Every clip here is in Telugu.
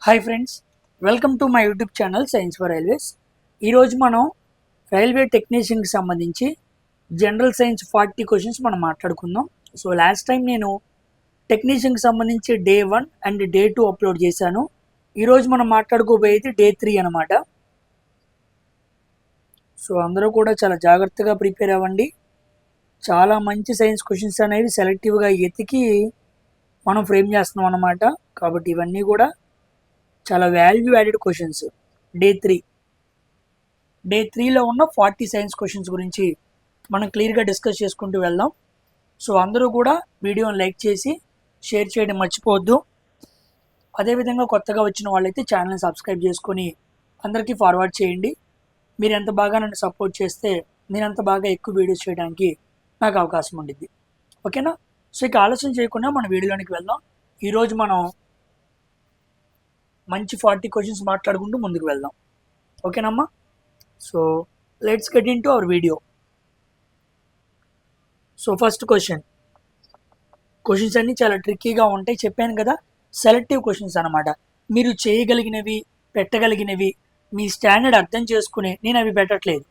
Hi friends, welcome to my YouTube channel science for railways. ఈరోజు మనం రైల్వే టెక్నీషియన్కి సంబంధించి జనరల్ సైన్స్ 40 క్వశ్చన్స్ మనం మాట్లాడుకుందాం. సో లాస్ట్ టైం నేను టెక్నీషియన్కి సంబంధించి డే 1 అండ్ డే 2 అప్లోడ్ చేశాను. ఈరోజు మనం మాట్లాడుకోబోయేది డే 3 అనమాట. సో అందరూ కూడా చాలా జాగ్రత్తగా ప్రిపేర్ అవ్వండి. చాలా మంచి సైన్స్ క్వశ్చన్స్ అనేవి సెలెక్టివ్గా ఎతికి మనం ఫ్రేమ్ చేస్తున్నాం అన్నమాట. కాబట్టి ఇవన్నీ కూడా చాలా వాల్యూ యాడెడ్ క్వశ్చన్స్. డే త్రీలో ఉన్న 40 సైన్స్ క్వశ్చన్స్ గురించి మనం క్లియర్గా డిస్కస్ చేసుకుంటూ వెళ్దాం. సో అందరూ కూడా వీడియోని లైక్ చేసి షేర్ చేయడం మర్చిపోవద్దు. అదేవిధంగా కొత్తగా వచ్చిన వాళ్ళైతే ఛానల్ని సబ్స్క్రైబ్ చేసుకొని అందరికీ ఫార్వర్డ్ చేయండి. మీరు ఎంత బాగా నన్ను సపోర్ట్ చేస్తే నేను అంత బాగా ఎక్కువ వీడియోస్ చేయడానికి నాకు అవకాశం ఉండిద్ది. ఓకేనా? సో ఇక ఆలస్యం చేయకుండా మన వీడియోలోనికి వెళ్దాం. ఈరోజు మనం మంచి 40 క్వశ్చన్స్ మాట్లాడుకుంటూ ముందుకు వెళ్దాం. ఓకేనమ్మా? So let's get in to our video. So first questions అన్నీ చాలా ట్రిక్కీగా ఉంటాయి. చెప్పాను కదా, సెలెక్టివ్ క్వశ్చన్స్ అనమాట. మీరు చేయగలిగినవి, పెట్టగలిగినవి, మీ స్టాండర్డ్ అర్థం చేసుకుని నేను అవి పెట్టట్లేదు.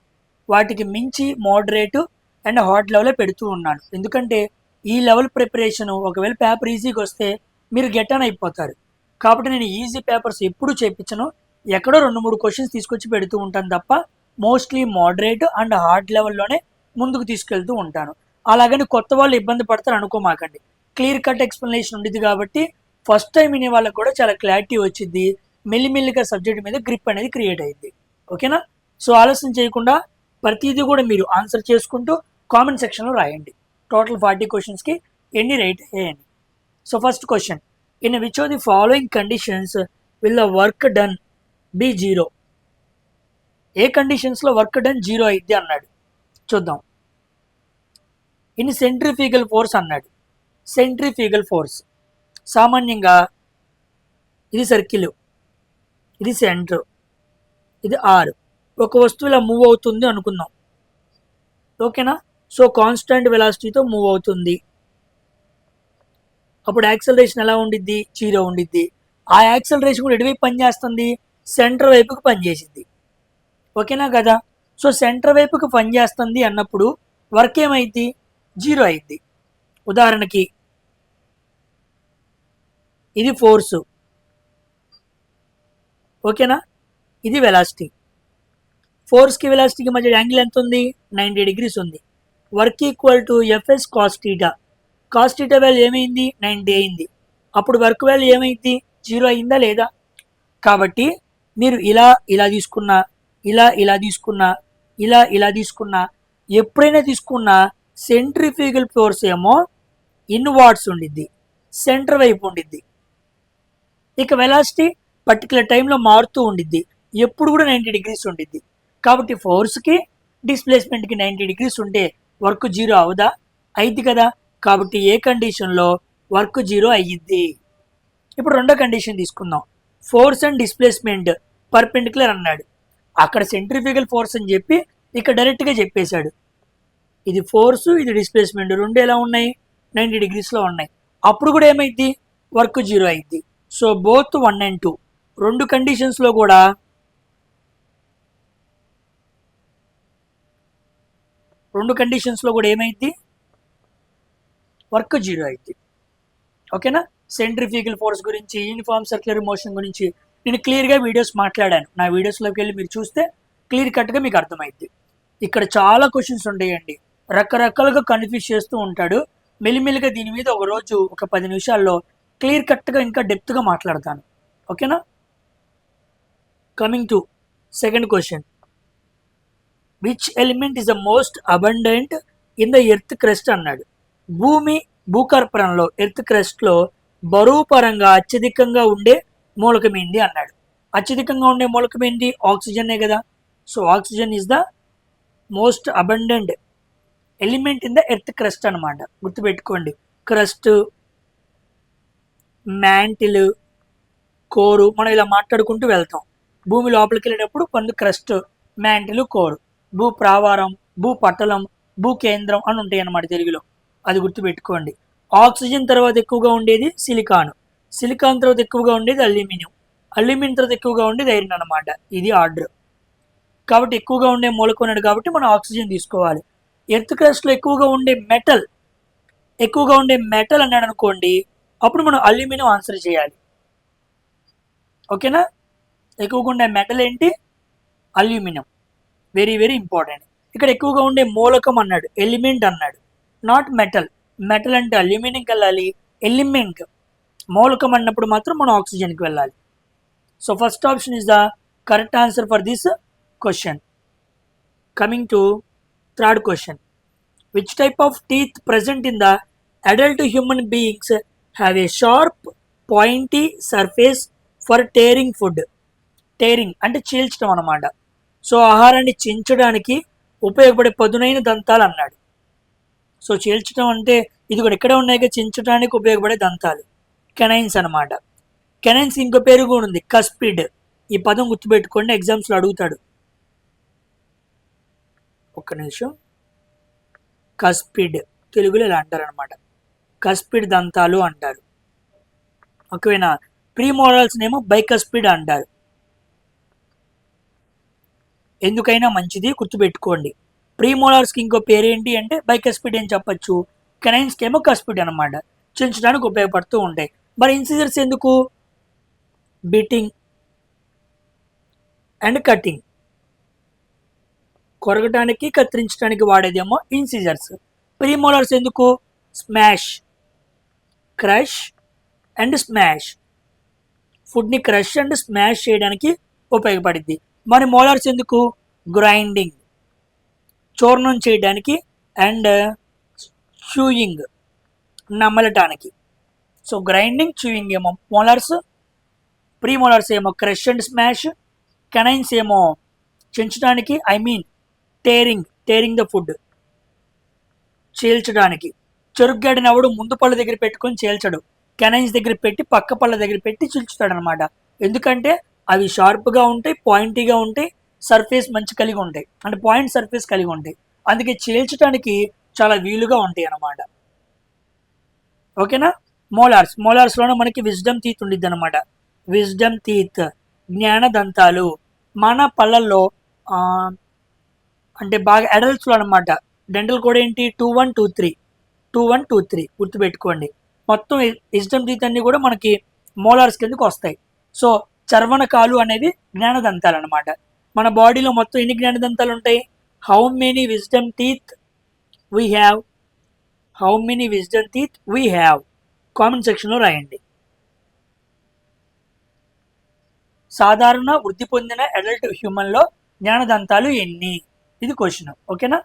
వాటికి మించి మోడరేట్ అండ్ హార్డ్ లెవెలే పెడుతూ ఉన్నాను. ఎందుకంటే ఈ లెవెల్ ప్రిపరేషన్ ఒకవేళ పేపర్ ఈజీగా వస్తే మీరు గెట్ ఆన్ అయిపోతారు. కాబట్టి నేను ఈజీ పేపర్స్ ఎప్పుడు చేయించను. ఎక్కడో 2-3 క్వశ్చన్స్ తీసుకొచ్చి పెడుతూ ఉంటాను తప్ప మోస్ట్లీ మోడరేట్ అండ్ హార్డ్ లెవెల్లోనే ముందుకు తీసుకెళ్తూ ఉంటాను. అలాగని కొత్త వాళ్ళు ఇబ్బంది పడతారు అనుకోమాకండి. క్లియర్ కట్ ఎక్స్ప్లెనేషన్ ఉండేది కాబట్టి ఫస్ట్ టైం వినే వాళ్ళకి కూడా చాలా క్లారిటీ వచ్చింది. మెల్లిమెల్లిగా సబ్జెక్ట్ మీద గ్రిప్ అనేది క్రియేట్ అయింది. ఓకేనా? సో ఆలస్యం చేయకుండా ప్రతిదీ కూడా మీరు ఆన్సర్ చేసుకుంటూ కామెంట్ సెక్షన్లో రాయండి. టోటల్ 40 క్వశ్చన్స్కి ఎన్ని రైట్ అయ్యాయని. So first question, in which of the following conditions will the work done be 0? ఏ కండిషన్స్లో వర్క్ డన్ 0 అయింది అన్నాడు. చూద్దాం. ఇన్ సెంట్రిఫ్యూగల్ ఫోర్స్ అన్నాడు. సెంట్రిఫ్యూగల్ ఫోర్స్ సామాన్యంగా ఇది సర్కిల్, ఇది సెంటర్, ఇది ఆర్. ఒక వస్తువు ఇలా మూవ్ అవుతుంది అనుకుందాం. ఓకేనా? సో కాన్స్టెంట్ వెలాసిటీతో మూవ్ అవుతుంది. అప్పుడు యాక్సలరేషన్ ఎలా ఉండిద్ది? 0 ఉండిద్ది. ఆ యాక్సలరేషన్ కూడా ఎటువైపు పనిచేస్తుంది? సెంటర్ వైపుకి పనిచేసింది. ఓకేనా కదా? సో సెంటర్ వైపుకి పనిచేస్తుంది అన్నప్పుడు వర్క్ ఏమైంది? 0 అయింది. ఉదాహరణకి ఇది ఫోర్సు, ఓకేనా? ఇది వెలాసిటీ. ఫోర్స్కి వెలాసిటీకి మధ్య యాంగిల్ ఎంత ఉంది? 90 degrees ఉంది. Work equal to FS cos theta. Cos theta value ఏమైంది? 90 అయింది. అప్పుడు వర్క్ వాల్యూ ఏమైంది? 0 అయిందా లేదా? కాబట్టి మీరు ఇలా తీసుకున్నా, ఇలా తీసుకున్నా, ఎప్పుడైనా తీసుకున్నా సెంట్రిఫ్యూగల్ ఫోర్స్ ఏమో ఇన్వార్డ్స్ ఉండిద్ది, సెంటర్ వైపు ఉండిద్ది. ఇక వెలాసిటీ పర్టికులర్ టైంలో మారుతూ ఉండిద్ది, ఎప్పుడు కూడా 90 degrees ఉండిద్ది. కాబట్టి ఫోర్స్కి డిస్ప్లేస్మెంట్కి 90 degrees ఉంటే వర్క్ 0 అవుదా? అయింది కదా. కాబట్టి ఏ కండిషన్లో వర్క్ 0 అయ్యిద్ది. ఇప్పుడు రెండో కండిషన్ తీసుకుందాం. ఫోర్స్ అండ్ డిస్ప్లేస్మెంట్ పర్పెండిక్యులర్ అన్నాడు. అక్కడ సెంట్రిఫ్యూగల్ ఫోర్స్ అని చెప్పి ఇక్కడ డైరెక్ట్గా చెప్పేశాడు. ఇది ఫోర్సు, ఇది డిస్ప్లేస్మెంట్, రెండు ఎలా ఉన్నాయి? 90 degreesలో ఉన్నాయి. అప్పుడు కూడా ఏమైంది? వర్క్ 0 అయింది. సో బోత్ 1 and 2 రెండు కండిషన్స్లో కూడా ఏమైంది? వర్క్ 0 అయింది. ఓకేనా? సెంట్రిఫ్యూగల్ ఫోర్స్ గురించి, యూనిఫామ్ సర్క్యులర్ మోషన్ గురించి నేను క్లియర్గా వీడియోస్ మాట్లాడాను. నా వీడియోస్లోకి వెళ్ళి మీరు చూస్తే క్లియర్ కట్గా మీకు అర్థమైంది. ఇక్కడ చాలా క్వశ్చన్స్ ఉంటాయండి. రకరకాలుగా కన్ఫ్యూజ్ చేస్తూ ఉంటాడు. మెల్లిమెల్లిగా దీని మీద ఒక రోజు ఒక 10 నిమిషాల్లో క్లియర్ కట్గా ఇంకా డెప్త్గా మాట్లాడతాను. ఓకేనా? Coming to second question, which element is the most abundant in the earth crust అన్నాడు. భూకర్పణంలో ఎర్త్ క్రస్ట్లో బరువు పరంగా అత్యధికంగా ఉండే మూలకం ఏంటి అన్నాడు. అత్యధికంగా ఉండే మూలకం ఏంటి? ఆక్సిజనే కదా. So oxygen is the most abundant element in the earth crust అనమాట. గుర్తుపెట్టుకోండి. క్రస్ట్, మ్యాంటిల్, కోరు మనం ఇలా మాట్లాడుకుంటూ వెళ్తాం. భూమి లోపలికి వెళ్ళేటప్పుడు కొన్ని క్రస్ట్, మ్యాంటిల్, కోరు, భూ ప్రావారం, భూ పటలం, భూ కేంద్రం అని ఉంటాయి అన్నమాట తెలుగులో. అది గుర్తుపెట్టుకోండి. ఆక్సిజన్ తర్వాత ఎక్కువగా ఉండేది సిలికాన్ తర్వాత ఎక్కువగా ఉండేది అల్యూమినియం. అల్యూమినియం తర్వాత ఎక్కువగా ఉండేది ఐరన్ అనమాట. ఇది ఆర్డర్. కాబట్టి ఎక్కువగా ఉండే మూలకం ఉన్నాడు కాబట్టి మనం ఆక్సిజన్ తీసుకోవాలి. ఎర్త్ క్రస్ట్లో ఎక్కువగా ఉండే మెటల్ అన్నాడు అనుకోండి, అప్పుడు మనం అల్యూమినియం ఆన్సర్ చేయాలి. ఓకేనా? ఎక్కువగా ఉండే మెటల్ ఏంటి? అల్యూమినియం. Very very important. ఇక్కడ ఎక్కువగా ఉండే మూలకం అన్నాడు, ఎలిమెంట్ అన్నాడు, నాట్ మెటల్. మెటల్ అంటే అల్యూమినియంకి వెళ్ళాలి, ఎలిమెంట్ మూలకం అన్నప్పుడు మాత్రం మనం ఆక్సిజన్కి వెళ్ళాలి. So first option is the correct answer for this question. Coming to third question. Which type of teeth present in the adult human beings have a sharp, pointy surface for tearing food? Tearing అంటే చీల్చడం అన్నమాట. సో ఆహారాన్ని చించడానికి ఉపయోగపడే పదునైన దంతాలు అన్నాడు. సో చీల్చడం అంటే ఇది కూడా ఇక్కడ ఉన్నాయి, చించడానికి ఉపయోగపడే దంతాలు కెనైన్స్ అనమాట. కెనైన్స్ ఇంకో పేరు కూడా ఉంది, కస్పిడ్. ఈ పదం గుర్తుపెట్టుకోండి, ఎగ్జామ్స్లో అడుగుతాడు. ఒక్క నిమిషం. కస్పిడ్ తెలుగులో ఇలా అంటారు అనమాట, కస్పిడ్ దంతాలు అంటారు. ఓకేనా? ప్రీమోలార్స్ నేమో బైకస్పిడ్ అంటారు. ఎందుకైనా మంచిది గుర్తుపెట్టుకోండి. ప్రీమోలార్స్కి ఇంకో పేరేంటి అంటే బైకస్పిడ్ అని చెప్పచ్చు, కెనైన్స్కి ఏమో కస్పిడ్ అనమాట. చించడానికి ఉపయోగపడుతూ ఉంటాయి. మరి ఇన్సిజర్స్ ఎందుకు? బిట్టింగ్ అండ్ కటింగ్, కొరగటానికి కత్తిరించడానికి వాడేదేమో ఇన్సిజర్స్. ప్రీమోలార్స్ ఎందుకు? స్మాష్, క్రష్ అండ్ స్మాష్, ఫుడ్ని క్రష్ అండ్ స్మాష్ చేయడానికి ఉపయోగపడింది. మరి మోలార్స్ ఎందుకు? గ్రైండింగ్, చూర్ణం చేయడానికి అండ్ చూయింగ్, నమలటానికి. సో గ్రైండింగ్, చూయింగ్ ఏమో మోలార్స్, ప్రీమోలార్స్ ఏమో క్రష్ అండ్ స్మాష్, కెనైన్స్ ఏమో చించడానికి, టేరింగ్ ద ఫుడ్, చీల్చడానికి. చెరుగ్గాడిని ఎవడు ముందు పళ్ళ దగ్గర పెట్టుకొని చీల్చడు, కెనైన్స్ దగ్గర పెట్టి పక్క పళ్ళ దగ్గర పెట్టి చీల్చుతాడు అనమాట. ఎందుకంటే అవి షార్ప్గా ఉంటాయి, పాయింటీగా ఉంటాయి, సర్ఫేస్ మంచి కలిగి ఉంటాయి, అంటే పాయింట్ సర్ఫేస్ కలిగి ఉంటాయి. అందుకే చీల్చడానికి చాలా వీలుగా ఉంటాయి అన్నమాట. ఓకేనా? మోలార్స్లోనే మనకి విజ్డమ్ టీత్ ఉండిద్ది అనమాట. విజ్డమ్ టీత్, జ్ఞానదంతాలు. మన పళ్ళల్లో అంటే బాగా అడల్ట్స్లో అనమాట. డెంటల్ కోడ్ ఏంటి? 2123 గుర్తుపెట్టుకోండి. మొత్తం విజ్డమ్ టీత్ అన్ని కూడా మనకి మోలార్స్ కిందకు వస్తాయి. సో చర్వణకాలు అనేవి జ్ఞానదంతాలు అనమాట. మన బాడీలో మొత్తం ఎన్ని జ్ఞానదంతాలు ఉంటాయి? How many wisdom teeth we have? Comment సెక్షన్లో రాయండి. సాధారణ వృద్ధి పొందిన అడల్ట్ హ్యూమన్లో జ్ఞానదంతాలు ఎన్ని? ఇది క్వశ్చన్. ఓకేనా?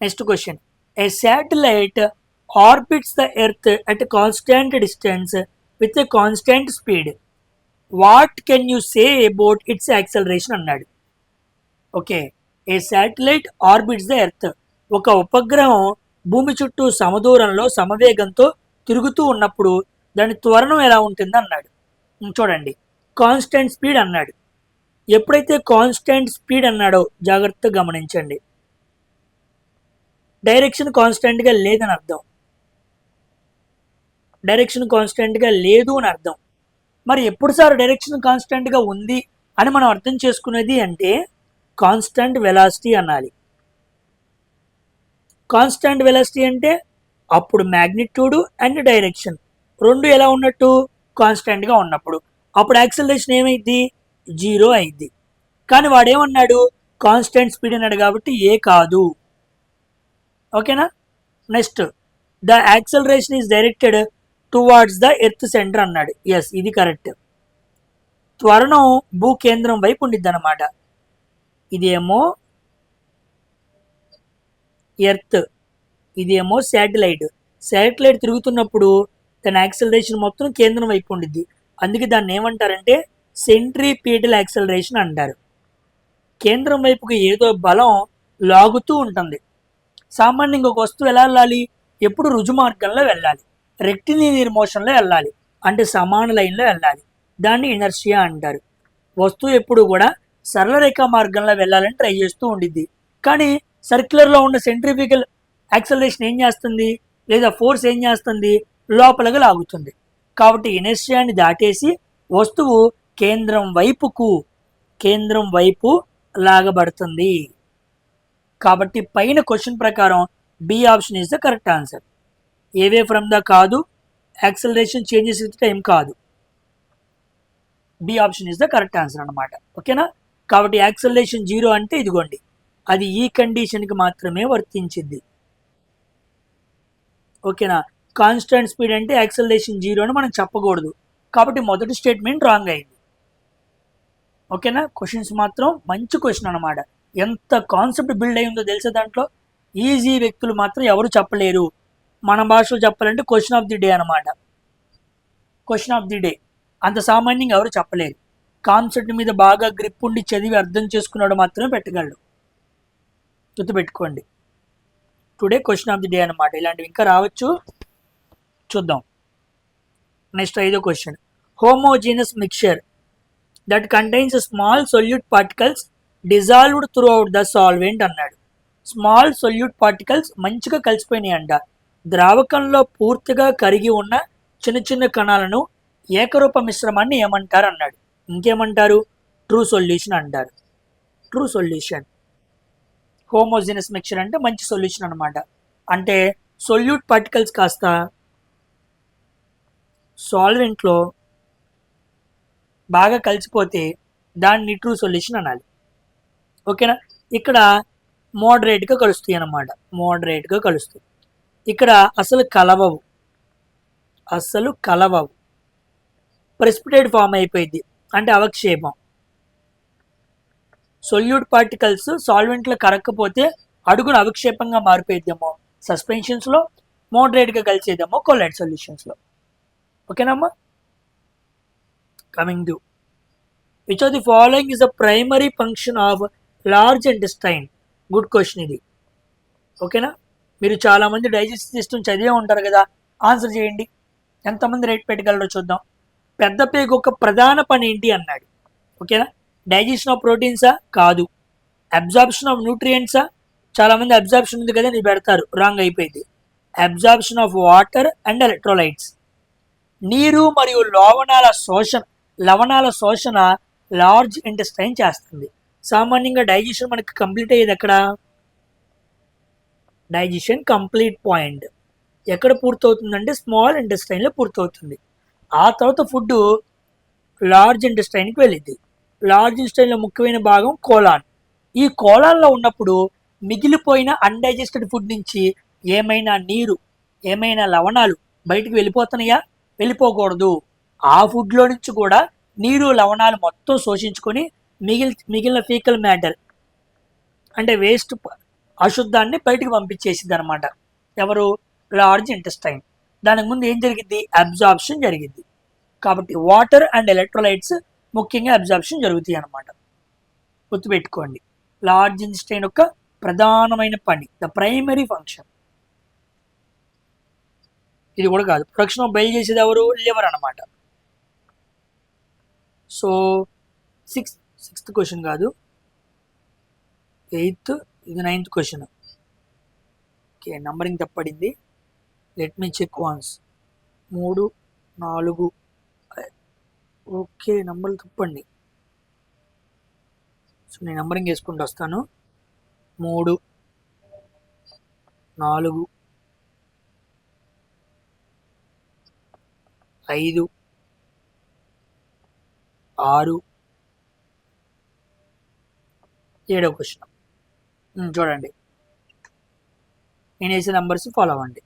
Next question. A satellite orbits the earth at constant distance with a constant speed. What can you say about its acceleration అన్నాడు. Okay, a satellite orbits the earth. ఒక ఉపగ్రహం భూమి చుట్టూ సమదూరంలో సమవేగంతో తిరుగుతూ ఉన్నప్పుడు దాని త్వరణం ఎలా ఉంటుంది అన్నాడు. చూడండి, కాన్స్టాంట్ స్పీడ్ అన్నాడు. ఎప్పుడైతే కాన్స్టాంట్ స్పీడ్ అన్నాడో జాగ్రత్తగా గమనించండి, డైరెక్షన్ కాన్స్టాంట్గా లేదని అర్థం. డైరెక్షన్ కాన్స్టాంట్గా లేదు అని అర్థం. మరి ఎప్పుడు సార్ డైరెక్షన్ కాన్స్టాంట్గా ఉంది అని మనం అర్థం చేసుకునేది అంటే కాన్స్టాంట్ వెలాసిటీ అనాలి. కాన్స్టాంట్ వెలాసిటీ అంటే అప్పుడు మ్యాగ్నిట్యూడ్ అండ్ డైరెక్షన్ రెండు ఎలా ఉన్నట్టు? కాన్స్టాంట్గా ఉన్నప్పుడు. అప్పుడు యాక్సిలరేషన్ ఏమైంది? 0 అయింది. కానీ వాడేమన్నాడు? కాన్స్టాంట్ స్పీడ్ అన్నాడు కాబట్టి ఏ కాదు. ఓకేనా? Next, the acceleration is directed towards the earth centre అన్నాడు. ఎస్, ఇది కరెక్ట్. త్వరణం భూకేంద్రం వైపు ఉండిద్ది అనమాట. ఇదేమో ఎర్త్, ఇదేమో శాటిలైట్. శాటిలైట్ తిరుగుతున్నప్పుడు దాని యాక్సిలరేషన్ మొత్తం కేంద్రం వైపు ఉండిద్ది. అందుకే దాన్ని ఏమంటారంటే సెంట్రిపీటల్ యాక్సిలరేషన్ అంటారు. కేంద్రం వైపుకి ఏదో బలం లాగుతూ ఉంటుంది. సామాన్యంగా ఒక వస్తువు ఎలా వెళ్ళాలి? ఎప్పుడు రుజు మార్గంలో వెళ్ళాలి, రెక్టిలినియర్ మోషన్లో వెళ్ళాలి, అంటే సమాన లైన్లో వెళ్ళాలి. దాన్ని ఇనర్షియా అంటారు. వస్తువు ఎప్పుడు కూడా సరళ రేఖా మార్గంలో వెళ్ళాలని ట్రై చేస్తూ ఉండిద్ది. కానీ సర్క్యులర్లో ఉన్న సెంట్రిఫ్యూగల్ యాక్సిలరేషన్ ఏం చేస్తుంది, లేదా ఫోర్స్ ఏం చేస్తుంది? లోపలగా లాగుతుంది. కాబట్టి ఇనర్షియాని దాటేసి వస్తువు కేంద్రం వైపు లాగబడుతుంది. కాబట్టి పైన క్వశ్చన్ ప్రకారం B option is the correct answer. Away from the కాదు, యాక్సలరేషన్ చేంజెస్ విత్ టైం కాదు, B option is the correct answer అనమాట. ఓకేనా? కాబట్టి యాక్సలరేషన్ 0 అంటే ఇదిగోండి, అది ఈ కండిషన్కి మాత్రమే వర్తించింది. ఓకేనా? కాన్స్టెంట్ స్పీడ్ అంటే యాక్సలరేషన్ 0 అని మనం చెప్పకూడదు. కాబట్టి మొదటి స్టేట్మెంట్ రాంగ్ అయింది. ఓకేనా? క్వశ్చన్స్ మాత్రం మంచి క్వశ్చన్ అనమాట. ఎంత కాన్సెప్ట్ బిల్డ్ అయి ఉందో తెలుసా దాంట్లో. ఈజీ వ్యక్తులు మాత్రం ఎవరు చెప్పలేరు. మన భాషలో చెప్పాలంటే క్వశ్చన్ ఆఫ్ ది డే అనమాట. క్వశ్చన్ ఆఫ్ ది డే అంత సామాన్యంగా ఎవరు చెప్పలేరు. కాన్సెప్ట్ మీద బాగా గ్రిప్ ఉండి చదివి అర్థం చేసుకున్నాడు మాత్రమే పెట్టగలడు. గుర్తుపెట్టుకోండి, today question of the day అనమాట. ఇలాంటివి ఇంకా రావచ్చు, చూద్దాం. నెక్స్ట్ 5వ question. Homogeneous mixture that contains small solute particles dissolved through out the solvent అన్నాడు. స్మాల్ సొల్యూట్ పార్టికల్స్ మంచిగా కలిసిపోయినాయి అంట. ద్రావకంలో పూర్తిగా కరిగి ఉన్న చిన్న చిన్న కణాలను ఏకరూప మిశ్రమాన్ని ఏమంటారు అన్నాడు. ఇంకేమంటారు? ట్రూ సొల్యూషన్ అంటారు. True solution. హోమోజినస్ మిక్చర్ అంటే మంచి సొల్యూషన్ అనమాట. అంటే సొల్యూట్ పార్టికల్స్ కాస్త సాల్వెంట్లో బాగా కలిసిపోతే దాన్ని ట్రూ సొల్యూషన్ అనాలి. ఓకేనా? ఇక్కడ మోడరేట్గా కలుస్తాయి అన్నమాట. మోడరేట్గా కలుస్తాయి. ఇక్కడ అసలు కలవవు. ప్రెసిపిటేట్ ఫామ్ అయిపోయింది అంటే అవక్షేపం. సొల్యూట్ పార్టికల్స్ సాల్వెంట్లో కరగకపోతే అడుగున అవక్షేపంగా మారిపోయిద్దేమో సస్పెన్షన్స్లో, మోడరేట్గా కలిసేదేమో కొలైడ్ సొల్యూషన్స్లో. ఓకేనమ్మా? Coming to which of the following is the primary function of large intestine. Good question ఇది. ఓకేనా? మీరు చాలామంది డైజెస్టివ్ సిస్టమ్ చదివే ఉంటారు కదా, ఆన్సర్ చేయండి. ఎంతమంది రైట్ పెట్టగలరో చూద్దాం. పెద్ద పేగు ఒక ప్రధాన పని ఏంటి అన్నాడు. ఓకేనా? డైజెషన్ ఆఫ్ ప్రోటీన్సా? కాదు. అబ్జార్ప్షన్ ఆఫ్ న్యూట్రియంట్సా? చాలామంది అబ్జార్ప్షన్ ఉంది కదా మీరు పెడతారు, రాంగ్ అయిపోయింది. Absorption of water and electrolytes. నీరు మరియు లవణాల శోషణ లార్జ్ ఇంటెస్టైన్ చేస్తుంది. సామాన్యంగా డైజెషన్ మనకి కంప్లీట్ అయ్యేది ఎక్కడ? డైజెషన్ కంప్లీట్ పాయింట్ ఎక్కడ పూర్తవుతుందంటే స్మాల్ ఇంటెస్టైన్లో పూర్తవుతుంది. ఆ తర్వాత ఫుడ్ లార్జ్ ఇంటెస్టైన్కి వెళ్ళిద్ది. లార్జ్ ఇంటెస్టైన్లో ముఖ్యమైన భాగం కోలాన్. ఈ కోలాన్లో ఉన్నప్పుడు మిగిలిపోయిన అన్డైజెస్టెడ్ ఫుడ్ నుంచి ఏమైనా నీరు, ఏమైనా లవణాలు బయటికి వెళ్ళిపోతున్నాయా? వెళ్ళిపోకూడదు. ఆ ఫుడ్లో నుంచి కూడా నీరు, లవణాలు మొత్తం శోషించుకొని మిగిలిన ఫీకల్ మ్యాటర్ అంటే వేస్ట్, అశుద్ధాన్ని బయటికి పంపించేసింది అనమాట. ఎవరు? Large intestine. దానికి ముందు ఏం జరిగింది? అబ్జార్ప్షన్ జరిగింది. కాబట్టి వాటర్ అండ్ ఎలక్ట్రోలైట్స్ ముఖ్యంగా అబ్జార్ప్షన్ జరుగుతాయి అన్నమాట. గుర్తుపెట్టుకోండి, లార్జ్ ఇంటెస్టైన్ యొక్క ప్రధానమైన పని, ద ప్రైమరీ ఫంక్షన్. ఇది కూడా కాదు, ప్రొడక్షన్ ఆఫ్ బైల్ చేసేది ఎవరు? లివర్ అనమాట. సో సిక్స్త్ క్వశ్చన్ కాదు, 8th, ఇది 9th క్వశ్చన్. ఓకే, నంబరింగ్ తప్పడింది. Let me check once. 3, 4. Okay, నంబర్లు తప్పండి. సో నేను నంబరింగ్ వేసుకుంటూ వస్తాను. 3, 4, 5, 6, 7వ క్వశ్చన్. చూడండి, నేను వేసే నంబర్స్ ఫాలో అవ్వండి.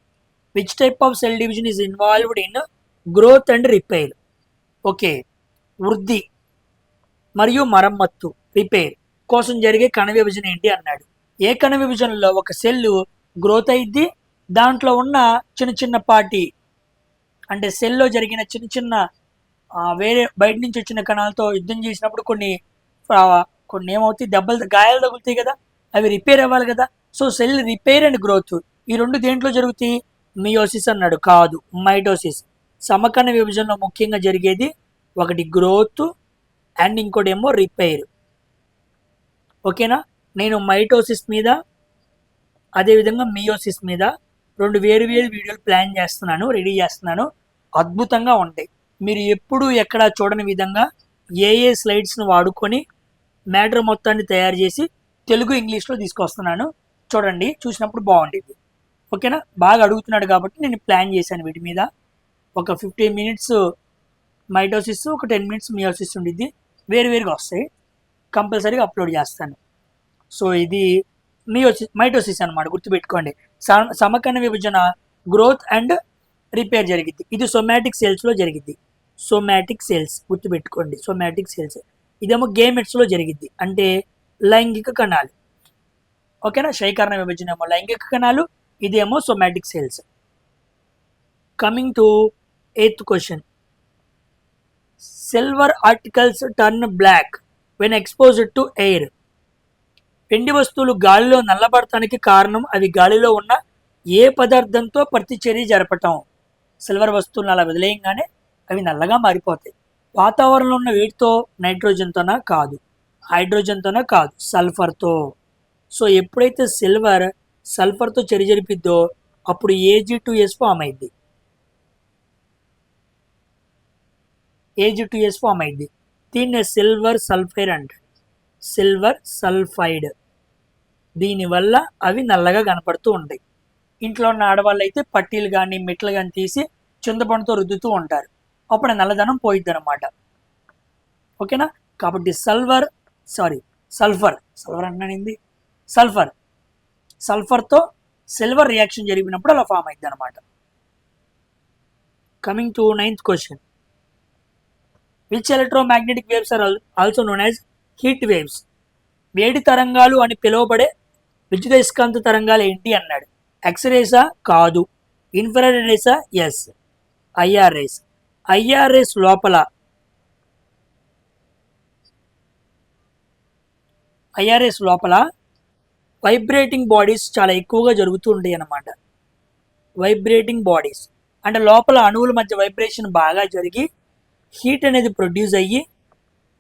Which type of cell division is involved in growth and repair? Okay, వృద్ధి మరియు మరమ్మత్తు, రిపేర్ కోసం జరిగే కణ విభజన ఏంటి అన్నాడు. ఏ కణ విభజనలో ఒక సెల్ గ్రోత్ అయింది, దాంట్లో ఉన్న చిన్న చిన్న పార్టీ అంటే సెల్లో జరిగిన చిన్న చిన్న వేరే బయట నుంచి వచ్చిన కణాలతో యుద్ధం చేసినప్పుడు కొన్ని ఏమవుతాయి, గాయాలు తగులుతాయి కదా, అవి రిపేర్ అవ్వాలి కదా. So cell repair and growth ఈ రెండు దేంట్లో జరుగుతాయి? మియోసిస్ అన్నాడు. కాదు, మైటోసిస్. సమకణ విభజనలో ముఖ్యంగా జరిగేది ఒకటి గ్రోత్ అండ్ ఇంకోటి ఏమో రిపేర్. ఓకేనా? నేను మైటోసిస్ మీద అదేవిధంగా మియోసిస్ మీద 2 వేరు వీడియోలు ప్లాన్ చేస్తున్నాను, రెడీ చేస్తున్నాను. అద్భుతంగా ఉంటాయి. మీరు ఎప్పుడు ఎక్కడ చూడని విధంగా ఏ స్లైడ్స్ని వాడుకొని మ్యాటర్ మొత్తాన్ని తయారు చేసి తెలుగు ఇంగ్లీష్లో తీసుకొస్తున్నాను. చూడండి, చూసినప్పుడు బాగుండేది. ఓకేనా? బాగా అడుగుతున్నాడు కాబట్టి నేను ప్లాన్ చేశాను వీటి మీద. ఒక 15 మినిట్స్ మైటోసిస్, ఒక 10 మినిట్స్ మియోసిస్ ఉండిద్ది. వేరువేరుగా వస్తాయి. కంపల్సరీగా అప్లోడ్ చేస్తాను. సో ఇది మైటోసిస్ అనమాట, గుర్తుపెట్టుకోండి. సమకణ విభజన గ్రోత్ అండ్ రిపేర్ జరిగిద్ది. ఇది సొమాటిక్ సెల్స్లో జరిగిద్ది. సొమాటిక్ సెల్స్ గుర్తుపెట్టుకోండి, సొమాటిక్ సెల్స్. ఇదేమో గేమెట్స్లో జరిగిద్ది, అంటే లైంగిక కణాలు. ఓకేనా? శైకరణ విభజన ఏమో లైంగిక కణాలు, ఇదేమో somatic cells. Coming to 8th question. Silver articles turn black when exposed to air. వెండి వస్తువులు గాలిలో నల్లబడటానికి కారణం అవి గాలిలో ఉన్న ఏ పదార్థంతో ప్రతిచర్య జరపటం. సిల్వర్ వస్తువులను అలా వదిలేయంగానే అవి నల్లగా మారిపోతాయి. వాతావరణంలో ఉన్న వేడితో, నైట్రోజన్తోనా కాదు, హైడ్రోజన్తోనా కాదు, సల్ఫర్తో. సో ఎప్పుడైతే సిల్వర్ సల్ఫర్తో చర్య జరిపిద్దో అప్పుడు Ag2S ఫామ్ అయింది. Ag2S ఫామ్ అయింది. దీన్ని సిల్వర్ సల్ఫైడ్ అంటారు. Silver sulphide. దీనివల్ల అవి నల్లగా కనపడుతూ ఉంటాయి. ఇంట్లో ఉన్న ఆడవాళ్ళు అయితే పట్టీలు కానీ మెట్లు కానీ తీసి చింతపండుతో రుద్దుతూ ఉంటారు. అప్పుడు నల్లదనం పోయిద్ది అనమాట. ఓకేనా? కాబట్టి సల్ఫర్ అన్నానింది, సల్ఫర్తో సిల్వర్ రియాక్షన్ జరిగినప్పుడు అలా ఫామ్ అయింది అనమాట. Coming to 9th question. Which electromagnetic waves are also known as heat waves. వేడి తరంగాలు అని పిలువబడే విద్యుదయస్కాంత తరంగాలు ఏంటి అన్నాడు. ఎక్స్రేసా? కాదు. ఇన్ఫ్రారెడ్ రేసా? ఎస్. ఐఆర్రేస్ లోపల వైబ్రేటింగ్ బాడీస్ చాలా ఎక్కువగా జరుగుతూ ఉంటాయి అన్నమాట. వైబ్రేటింగ్ బాడీస్ అంటే లోపల అణువుల మధ్య వైబ్రేషన్ బాగా జరిగి హీట్ అనేది ప్రొడ్యూస్ అయ్యి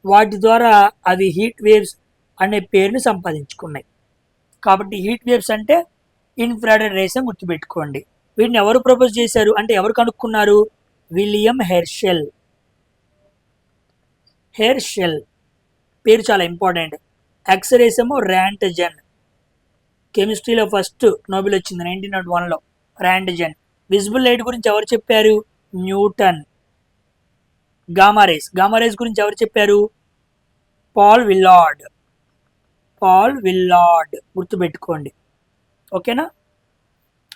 వాటి ద్వారా అవి హీట్ వేవ్స్ అనే పేరుని సంపాదించుకున్నాయి. కాబట్టి హీట్ వేవ్స్ అంటే ఇన్ఫ్రారెడ్ రేస్ అని గుర్తుపెట్టుకోండి. వీటిని ఎవరు ప్రపోజ్ చేశారు అంటే ఎవరు కనుక్కున్నారు? విలియం హెర్షెల్ పేరు చాలా ఇంపార్టెంట్. ఎక్స్రేస్ ఏమో ర్యాంటజన్. కెమిస్ట్రీలో ఫస్ట్ నోబెల్ వచ్చింది 1901లో, ర్యాంటజన్. విజిబుల్ లైట్ గురించి ఎవరు చెప్పారు? న్యూటన్. గామారేస్ గురించి ఎవరు చెప్పారు? పాల్ విల్లార్డ్ గుర్తుపెట్టుకోండి. ఓకేనా?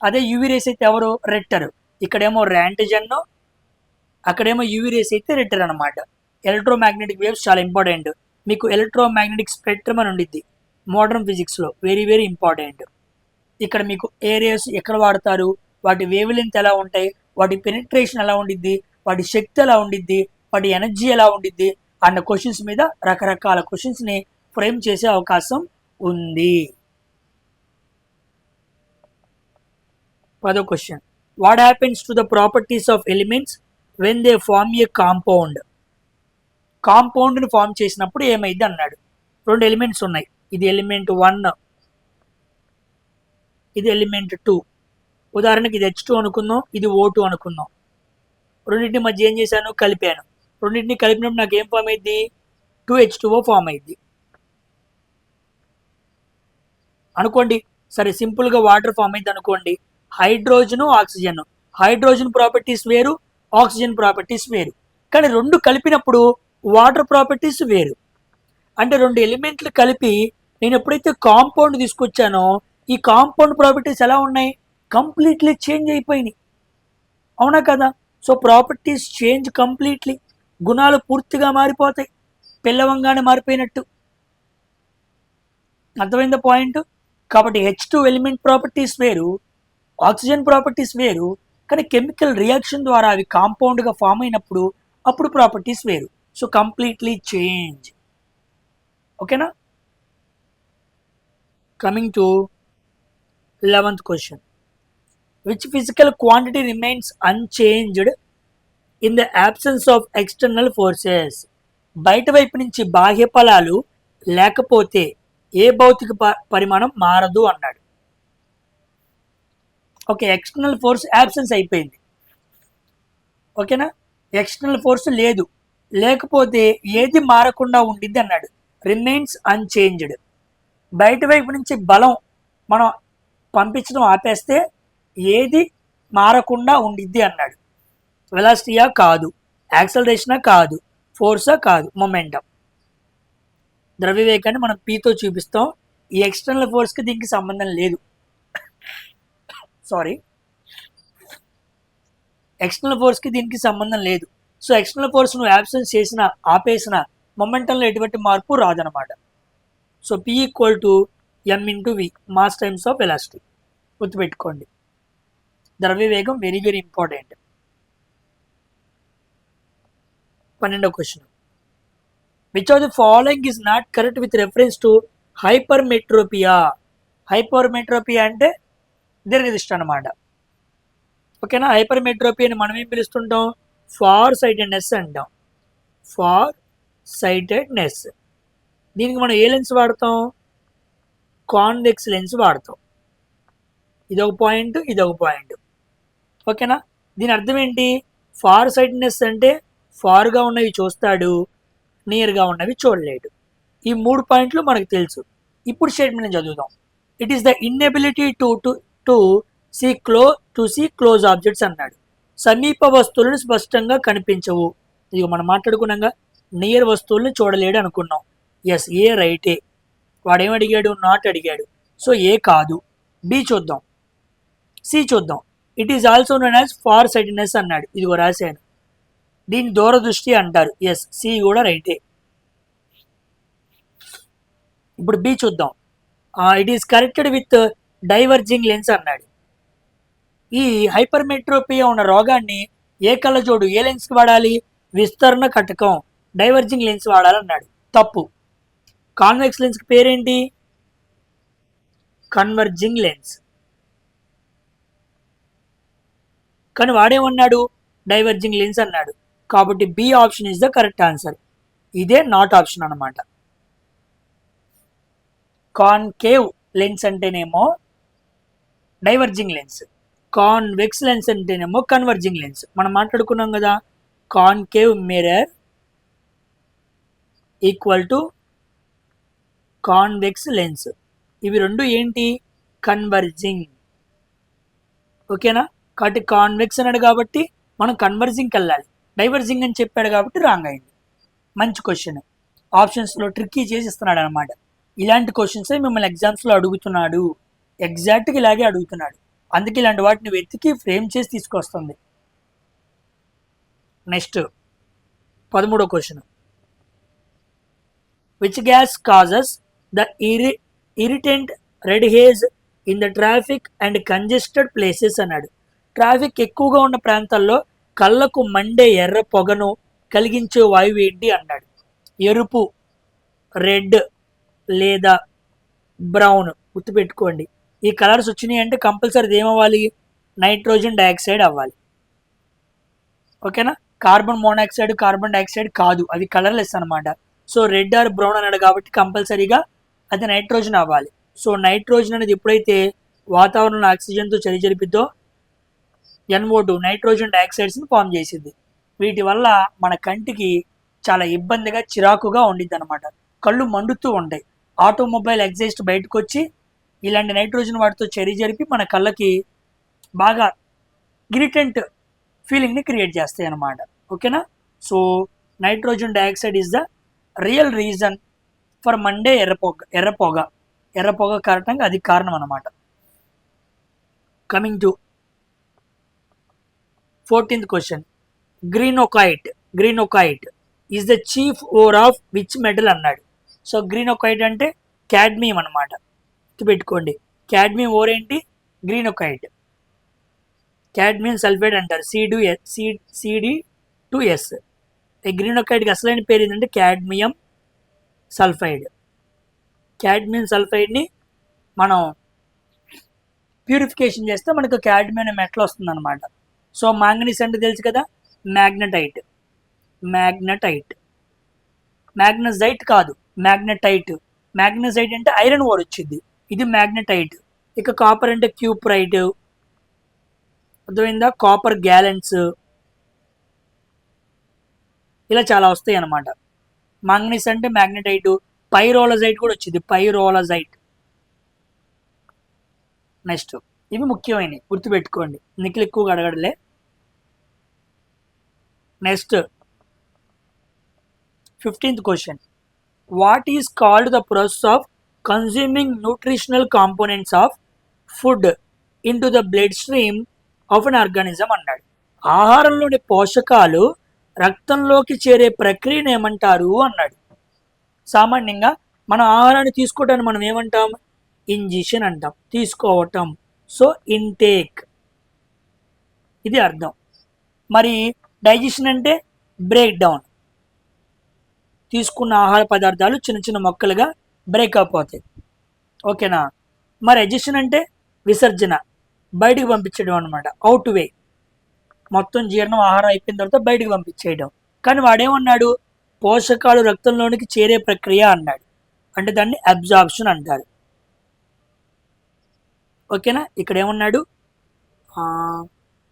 అదే యూవీ రేస్ అయితే ఎవరు? రెట్టర్. ఇక్కడేమో ర్యాంటజన్, అక్కడేమో యూవీ రేస్ అయితే రెట్టర్ అనమాట. ఎలక్ట్రోమాగ్నెటిక్ వేవ్స్ చాలా ఇంపార్టెంట్. మీకు ఎలక్ట్రోమాగ్నెటిక్ స్పెక్ట్రమ్ అని ఉండిద్ది మోడర్న్ ఫిజిక్స్లో, వెరీ వెరీ ఇంపార్టెంట్. ఇక్కడ మీకు ఏరియాస్ ఎక్కడ వాడతారు, వాటి వేవ్ లెంత్ ఎలా ఉంటాయి, వాటి పెనిట్రేషన్ ఎలా ఉండిద్ది, వాటి శక్తి ఎలా ఉండిద్ది, వాటి ఎనర్జీ ఎలా ఉండిద్ది అన్న క్వశ్చన్స్ మీద రకరకాల క్వశ్చన్స్ని ఫ్రేమ్ చేసే అవకాశం ఉంది. 10వ question. What happens to the properties of elements when they form a compound. కాంపౌండ్ని ఫామ్ చేసినప్పుడు ఏమైంది అన్నాడు. 2 ఎలిమెంట్స్ ఉన్నాయి. ఇది ఎలిమెంట్ 1, ఇది ఎలిమెంట్ 2. ఉదాహరణకి ఇది H2 అనుకుందాం, ఇది O2 అనుకుందాం. రెండింటి మధ్య ఏం చేశాను? కలిపాను. రెండింటిని కలిపినప్పుడు నాకు ఏం ఫామ్ అయింది? 2H2O ఫామ్ అయింది అనుకోండి. సరే, సింపుల్గా వాటర్ ఫామ్ అయింది అనుకోండి. హైడ్రోజన్ ప్రాపర్టీస్ వేరు, ఆక్సిజన్ ప్రాపర్టీస్ వేరు. కానీ 2 కలిపినప్పుడు వాటర్ ప్రాపర్టీస్ వేరు. అంటే 2 ఎలిమెంట్లు కలిపి నేను ఎప్పుడైతే కాంపౌండ్ తీసుకొచ్చానో ఈ కాంపౌండ్ ప్రాపర్టీస్ ఎలా ఉన్నాయి? కంప్లీట్లీ చేంజ్ అయిపోయినాయి. అవునా కదా? So properties change completely. గుణాలు పూర్తిగా మారిపోతాయి, పిల్లవంగానే మారిపోయినట్టు. అర్థమైందా పాయింట్? కాబట్టి H2 ఎలిమెంట్ ప్రాపర్టీస్ వేరు, ఆక్సిజన్ ప్రాపర్టీస్ వేరు. కానీ కెమికల్ రియాక్షన్ ద్వారా అవి కాంపౌండ్గా ఫామ్ అయినప్పుడు అప్పుడు ప్రాపర్టీస్ వేరు. So completely change. ఓకేనా? Coming to 11th question. Which physical quantity remains unchanged in the absence of external forces. బయట వైపు నుంచి బాహ్య ఫలాలు లేకపోతే ఏ భౌతిక పరిమాణం మారదు అన్నాడు. ఓకే, ఎక్స్టర్నల్ ఫోర్స్ యాబ్సెన్స్ అయిపోయింది. ఓకేనా. ఎక్స్టర్నల్ ఫోర్స్ లేదు, లేకపోతే ఏది మారకుండా ఉండిద్ది అన్నాడు, రిమైన్స్ అన్చేంజ్డ్. బయట వైపు నుంచి బలం మనం పంపించడం ఆపేస్తే ఏది మారకుండా ఉండిద్ది అన్నాడు. వెలాసిటీయా కాదు, యాక్సలరేషనా కాదు, ఫోర్సా కాదు, మొమెంటం. ద్రవ్యవేగాన్ని మనం పీతో చూపిస్తాం. ఈ ఎక్స్టర్నల్ ఫోర్స్కి దీనికి సంబంధం లేదు. సారీ, ఎక్స్టర్నల్ ఫోర్స్కి దీనికి సంబంధం లేదు. సో ఎక్స్టర్నల్ ఫోర్స్ నువ్వు యాబ్సెన్స్ చేసిన ఆపేసిన మొమెంటంలో ఎటువంటి మార్పు రాదనమాట. So p equal to m into v, mass times of velocity. గుర్తుపెట్టుకోండి, ద్రవ్యవేగం వెరీ వెరీ ఇంపార్టెంట్. 12వ question, which of the following is not correct with reference to hypermetropia. Hypermetropia అంటే దీర్ఘదృష్టి అనమాట. ఓకేనా. హైపర్మెట్రోపియాని మనం ఏం పిలుస్తుంటాం, ఫార్ సైటెడ్నెస్ అంటాం. Far sightedness. దీనికి మనం ఏ లెన్స్ వాడతాం, కాన్వెక్స్ లెన్స్ వాడతాం. ఇదొక పాయింట్, ఇదొక పాయింట్. ఓకేనా. దీని అర్థం ఏంటి, ఫార్ సైటెడ్నెస్ అంటే ఫార్గా ఉన్నవి చూస్తాడు, నియర్గా ఉన్నవి చూడలేడు. ఈ 3 పాయింట్లు మనకు తెలుసు. ఇప్పుడు స్టేట్మెంట్ చదువుదాం. It is the inability to see close objects అన్నాడు. సమీప వస్తువులను స్పష్టంగా కనిపించవు. ఇక మనం మాట్లాడుకున్నాగా నియర్ వస్తువులను చూడలేడు అనుకున్నాం. ఎస్, ఏ రైటే. వాడేం అడిగాడు, నాట్ అడిగాడు. సో ఏ కాదు. బి చూద్దాం, సి చూద్దాం. It is also known as far sightedness అన్నాడు. ఇదిగో రాశాను, దీని దూరదృష్టి అంటారు. ఎస్, సి కూడా రైటే. ఇప్పుడు బి చూద్దాం. It is corrected with diverging lens అన్నాడు. ఈ హైపర్మెట్రోపియా ఉన్న రోగాన్ని ఏ కళ్ళజోడు ఏ లెన్స్కి వాడాలి, విస్తరణ కటకం డైవర్జింగ్ లెన్స్ వాడాలన్నాడు. తప్పు. కాన్వెక్స్ లెన్స్కి పేరేంటి, కన్వర్జింగ్ లెన్స్. కానీ వాడేమన్నాడు, డైవర్జింగ్ లెన్స్ అన్నాడు. కాబట్టి B option is the correct answer. ఇదే నాట్ ఆప్షన్ అనమాట. కాన్కేవ్ లెన్స్ అంటేనేమో డైవర్జింగ్ లెన్స్, కాన్వెక్స్ లెన్స్ అంటేనేమో కన్వర్జింగ్ లెన్స్. మనం మాట్లాడుకున్నాం కదా, concave mirror equal to convex lens. ఇవి రెండు ఏంటి, కన్వర్జింగ్. ఓకేనా. కాబట్టి కాన్వెక్స్ అన్నాడు కాబట్టి మనం కన్వర్జింగ్కి వెళ్ళాలి. డైవర్జింగ్ అని చెప్పాడు కాబట్టి రాంగ్ అయింది. మంచి క్వశ్చన్, ఆప్షన్స్లో ట్రిక్కీ చేసి ఇస్తున్నాడు అనమాట. ఇలాంటి క్వశ్చన్సే మిమ్మల్ని ఎగ్జామ్స్లో అడుగుతున్నాడు, ఎగ్జాక్ట్గా ఇలాగే అడుగుతున్నాడు. అందుకే ఇలాంటి వాటిని వెతికి ఫ్రేమ్ చేసి తీసుకొస్తుంది. నెక్స్ట్ 13వ question, which gas causes the irritant red haze in the traffic and congested places అన్నాడు. ట్రాఫిక్ ఎక్కువగా ఉన్న ప్రాంతాల్లో కళ్ళకు మండే ఎర్ర పొగను కలిగించే వాయువు ఏంటి అన్నాడు. ఎరుపు, రెడ్ లేదా బ్రౌన్. గుర్తుపెట్టుకోండి, ఈ కలర్స్ వచ్చినాయి అంటే కంపల్సరీ ఏమవ్వాలి, నైట్రోజన్ డైఆక్సైడ్ అవ్వాలి. ఓకేనా. కార్బన్ మోనాక్సైడ్, కార్బన్ డైఆక్సైడ్ కాదు, అవి కలర్లెస్ అనమాట. సో రెడ్ ఆర్ బ్రౌన్ అన్నాడు కాబట్టి కంపల్సరీగా అది నైట్రోజన్ అవ్వాలి. సో నైట్రోజన్ అనేది ఎప్పుడైతే వాతావరణంలో ఆక్సిజన్తో చలిజరిపిద్దో NO2 నైట్రోజన్ డైఆక్సైడ్స్ని ఫామ్ చేసింది. వీటి వల్ల మన కంటికి చాలా ఇబ్బందిగా చిరాకుగా ఉండిద్ది అనమాట. కళ్ళు మండుతూ ఉంటాయి. ఆటోమొబైల్ ఎగ్జాస్ట్ బయటకు వచ్చి ఇలాంటి నైట్రోజన్ వాటితో చర్య జరిపి మన కళ్ళకి బాగా ఇరిటెంట్ ఫీలింగ్ని క్రియేట్ చేస్తాయి అన్నమాట. ఓకేనా. So nitrogen dioxide is the real reason for మండే ఎర్ర పొగ కారణంగా అది కారణం అన్నమాట. Coming to 14th question, greenockite is the chief ore of which metal అన్నాడు. సో గ్రీనోకైట్ అంటే క్యాడ్మియం అనమాట. పెట్టుకోండి, క్యాడ్మియం ఓర్ ఏంటి, గ్రీనోకైట్. క్యాడ్మియం సల్ఫైడ్ అంటారు, CD2S. ఈ గ్రీనోకైట్కి అసలైన పేరు ఏంటంటే క్యాడ్మియం సల్ఫైడ్. క్యాడ్మియం సల్ఫైడ్ని మనం ప్యూరిఫికేషన్ చేస్తే మనకు క్యాడ్మియం మెటల్ వస్తుంది అనమాట. సో మాంగనీస్ అంటే తెలుసు కదా, మ్యాగ్నటైట్. మ్యాగ్నజైట్ కాదు, మ్యాగ్నటైట్ అంటే ఐరన్ ఓర్ వచ్చింది, ఇది మ్యాగ్నటైట్. ఇక కాపర్ అంటే క్యూప్రైట్, అర్థమైందా, కాపర్ గ్యాలెన్స్. ఇలా చాలా వస్తాయి అన్నమాట. మాంగనీస్ అంటే మ్యాగ్నెటైట్, పైరోలజైట్ కూడా వచ్చింది, పైరోలజైట్. నెక్స్ట్ ఇవి ముఖ్యమైనవి, గుర్తుపెట్టుకోండి, నిఖిల్ ఎక్కువగా అడగడలే. Next 15th question, what is called the process of consuming nutritional components of food into the bloodstream of an organism అన్నాడు. ఆహారంలోని పోషకాలు రక్తంలోకి చేరే ప్రక్రియను ఏమంటారు అన్నాడు. సామాన్యంగా మన ఆహారాన్ని తీసుకోవటాన్ని మనం ఏమంటాం? ఇంజెషన్ అంటాం, తీసుకోవటం. సో ఇంటేక్, ఇది అర్థం. మరి డైజెషన్ అంటే బ్రేక్ డౌన్, తీసుకున్న ఆహార పదార్థాలు చిన్న చిన్న మొక్కలుగా బ్రేక్ అయిపోతాయి. ఓకేనా? మరి ఎజెషన్ అంటే విసర్జన, బయటికి పంపించడం అనమాట, అవుట్ వే, మొత్తం జీర్ణం ఆహారం అయిపోయిన తర్వాత బయటికి పంపించేయడం. కానీ వాడేమన్నాడు? పోషకాలు రక్తంలోనికి చేరే ప్రక్రియ అన్నాడు, అంటే దాన్ని అబ్జార్ప్షన్ అంటారు. ఓకేనా? ఇక్కడ ఏమన్నాడు?